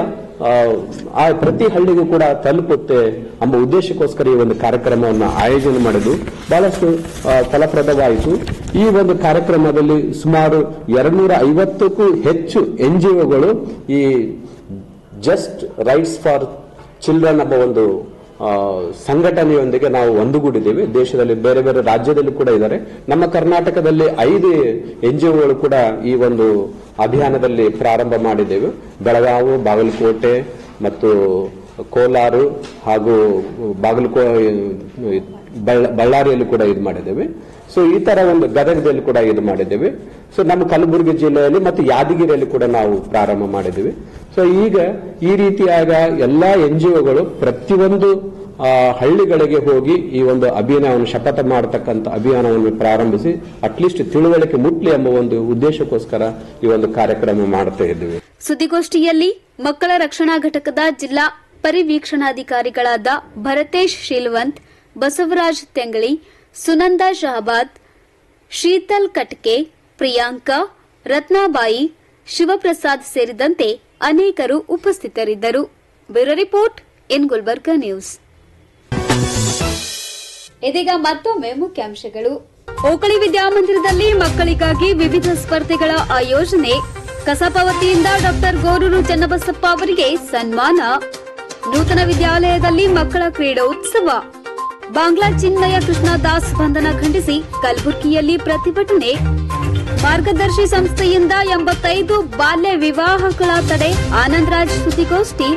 ಪ್ರತಿ ಹಳ್ಳಿಗೂ ಕೂಡ ತಲುಪುತ್ತೆ ಎಂಬ ಉದ್ದೇಶಕ್ಕೋಸ್ಕರ ಈ ಒಂದು ಕಾರ್ಯಕ್ರಮವನ್ನು ಆಯೋಜನೆ ಮಾಡಿದ್ದು ಬಹಳಷ್ಟು ಫಲಪ್ರದವಾಯಿತು. ಈ ಒಂದು ಕಾರ್ಯಕ್ರಮದಲ್ಲಿ ಸುಮಾರು 250ಕ್ಕೂ ಹೆಚ್ಚು ಎನ್ಜಿಒಗಳು ಈ ಜಸ್ಟ್ ರೈಟ್ಸ್ ಫಾರ್ ಚಿಲ್ಡ್ರನ್ ಎಂಬ ಒಂದು ಸಂಘಟನೆಯೊಂದಿಗೆ ನಾವು ಒಂದುಗೂಡಿದ್ದೇವೆ. ದೇಶದಲ್ಲಿ ಬೇರೆ ಬೇರೆ ರಾಜ್ಯದಲ್ಲಿ ಕೂಡ ಇದ್ದಾರೆ. ನಮ್ಮ ಕರ್ನಾಟಕದಲ್ಲಿ 5 ಎನ್ಜಿಒಗಳು ಕೂಡ ಈ ಒಂದು ಅಭಿಯಾನದಲ್ಲಿ ಪ್ರಾರಂಭ ಮಾಡಿದ್ದೇವೆ. ಬೆಳಗಾವಿ, ಬಾಗಲಕೋಟೆ ಮತ್ತು ಕೋಲಾರ ಹಾಗೂ ಬಳ್ಳಾರಿಯಲ್ಲಿ ಕೂಡ ಇದು ಮಾಡಿದ್ದೇವೆ. ಸೊ ಈ ತರ ಒಂದು ಗದಗದಲ್ಲಿ ಕೂಡ ಇದು ಮಾಡಿದ್ದೇವೆ. ಸೊ ನಮ್ಮ ಕಲಬುರಗಿ ಜಿಲ್ಲೆಯಲ್ಲಿ ಮತ್ತು ಯಾದಗಿರಿಯಲ್ಲಿ ಕೂಡ ನಾವು ಪ್ರಾರಂಭ ಮಾಡಿದ್ದೇವೆ. ಸೊ ಈಗ ಈ ರೀತಿಯಾದ ಎಲ್ಲಾ NGOಗಳು ಪ್ರತಿಯೊಂದು ಹಳ್ಳಿಗಳಿಗೆ ಹೋಗಿ ಈ ಒಂದು ಅಭಿಯಾನವನ್ನು ಶಪಥ ಮಾಡತಕ್ಕಂಥ ಅಭಿಯಾನವನ್ನು ಪ್ರಾರಂಭಿಸಿ ಅಟ್ಲೀಸ್ಟ್ ತಿಳುವಳಿಕೆ ಮುಟ್ಲಿ ಎಂಬ ಒಂದು ಉದ್ದೇಶಕ್ಕೋಸ್ಕರ ಈ ಒಂದು ಕಾರ್ಯಕ್ರಮ ಮಾಡ್ತಾ ಇದ್ದೀವಿ. ಸುದ್ದಿಗೋಷ್ಠಿಯಲ್ಲಿ ಮಕ್ಕಳ ರಕ್ಷಣಾ ಘಟಕದ ಜಿಲ್ಲಾ ಪರಿವೀಕ್ಷಣಾಧಿಕಾರಿಗಳಾದ ಭರತೇಶ್ ಶೀಲ್ವಂತ್, ಬಸವರಾಜ್ ತೆಂಗಳಿ, ಸುನಂದಾ ಶಹಬಾದ್, ಶೀತಲ್ ಕಟ್ಕೆ, ಪ್ರಿಯಾಂಕಾ, ರತ್ನಾಬಾಯಿ, ಶಿವಪ್ರಸಾದ್ ಸೇರಿದಂತೆ ಅನೇಕರು ಉಪಸ್ಥಿತರಿದ್ದರು. Bureau report in Gulbarga news. ಇದೀಗ ಮತ್ತೊಮ್ಮೆ ಮುಖ್ಯಾಂಶಗಳು. ಓಕಳಿ ವಿದ್ಯಾಮಂದಿರದಲ್ಲಿ ಮಕ್ಕಳಿಗಾಗಿ ವಿವಿಧ ಸ್ಪರ್ಧೆಗಳ ಆಯೋಜನೆ. ಕಸಾಪ ವತಿಯಿಂದ ಡಾ ಗೋರೂರು ಚನ್ನಬಸಪ್ಪ ಅವರಿಗೆ ಸನ್ಮಾನ. ನೂತನ ವಿದ್ಯಾಲಯದಲ್ಲಿ ಮಕ್ಕಳ ಕ್ರೀಡೋತ್ಸವ. ಬಾಂಗ್ಲಾ ಚಿನ್ಮಯ ಕೃಷ್ಣದಾಸ್ ಬಂಧನ ಖಂಡಿಸಿ ಕಲಬುರಗಿಯಲ್ಲಿ ಪ್ರತಿಭಟನೆ. ಮಾರ್ಗದರ್ಶಿ ಸಂಸ್ಥೆಯಿಂದ 85 ಬಾಲ್ಯ ವಿವಾಹಗಳ ತಡೆ. ಆನಂದರಾಜ್ ಸುದ್ದಿಗೋಷ್ಠಿ.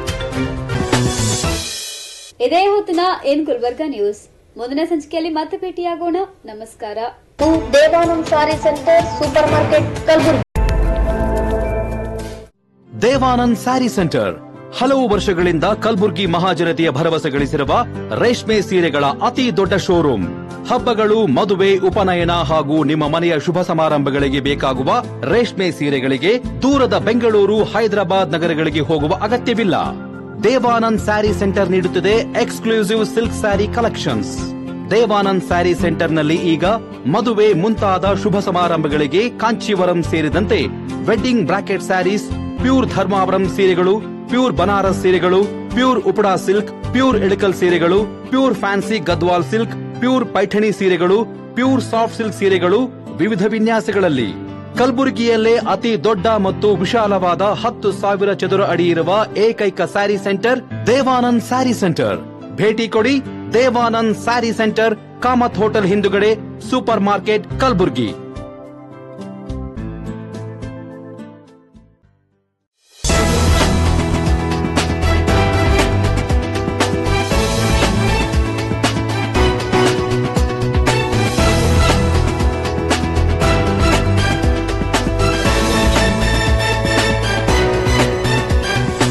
ಇದೇ ಹೊತ್ತಿನ ಇನ್ ಗುಲ್ಬರ್ಗಾ ನ್ಯೂಸ್. ಮುಂದಿನ ಸಂಚಿಕೆಯಲ್ಲಿ ಮತ್ತೆ ಭೇಟಿಯಾಗೋಣ. ನಮಸ್ಕಾರ. Devanand sari centre supermarket Kalaburagi. Devanand sari centre ಹಲವು ವರ್ಷಗಳಿಂದ ಕಲಬುರಗಿ ಮಹಾಜನತೆಯ ಭರವಸೆ ಗಳಿಸಿರುವ ರೇಷ್ಮೆ ಸೀರೆಗಳ ಅತಿ ದೊಡ್ಡ ಶೋರೂಮ್. ಹಬ್ಬಗಳು, ಮದುವೆ, ಉಪನಯನ ಹಾಗೂ ನಿಮ್ಮ ಮನೆಯ ಶುಭ ಸಮಾರಂಭಗಳಿಗೆ ಬೇಕಾಗುವ ರೇಷ್ಮೆ ಸೀರೆಗಳಿಗೆ ದೂರದ ಬೆಂಗಳೂರು, ಹೈದರಾಬಾದ್ ನಗರಗಳಿಗೆ ಹೋಗುವ ಅಗತ್ಯವಿಲ್ಲ. ದೇವಾನಂದ್ ಸ್ಯಾರಿ ಸೆಂಟರ್ ನೀಡುತ್ತಿದೆ exclusive silk sari collections. Devanand sari ಸೆಂಟರ್ನಲ್ಲಿ ಈಗ ಮದುವೆ ಮುಂತಾದ ಶುಭ ಸಮಾರಂಭಗಳಿಗೆ ಕಾಂಚೀವರಂ ಸೇರಿದಂತೆ wedding bracket sarees, pure Dharmavaram ಸೀರೆಗಳು, ಪ್ಯೂರ್ ಬನಾರಸ್ ಸೀರೆಗಳು, pure Uppada silk, pure Ilkal ಸೀರೆಗಳು, pure fancy Gadwal silk, pure Paithani ಸೀರೆಗಳು, ಪ್ಯೂರ್ ಸಾಫ್ಟ್ ಸಿಲ್ಕ್ ಸೀರೆಗಳು ವಿವಿಧ ವಿನ್ಯಾಸಗಳಲ್ಲಿ. ಕಲಬುರಗಿಯಲ್ಲೇ ಅತಿ ದೊಡ್ಡ ಮತ್ತು ವಿಶಾಲವಾದ 10,000 ಚದುರ ಅಡಿ ಇರುವ ಏಕೈಕ ಸ್ಯಾರಿ ಸೆಂಟರ್ ದೇವಾನಂದ್ ಸ್ಯಾರಿ ಸೆಂಟರ್. ಭೇಟಿ ಕೊಡಿ. ದೇವಾನಂದ್ ಸ್ಯಾರಿ ಸೆಂಟರ್, ಕಾಮತ್ ಹೋಟೆಲ್ ಹಿಂದುಗಡೆ, ಸೂಪರ್ ಮಾರ್ಕೆಟ್, ಕಲಬುರಗಿ.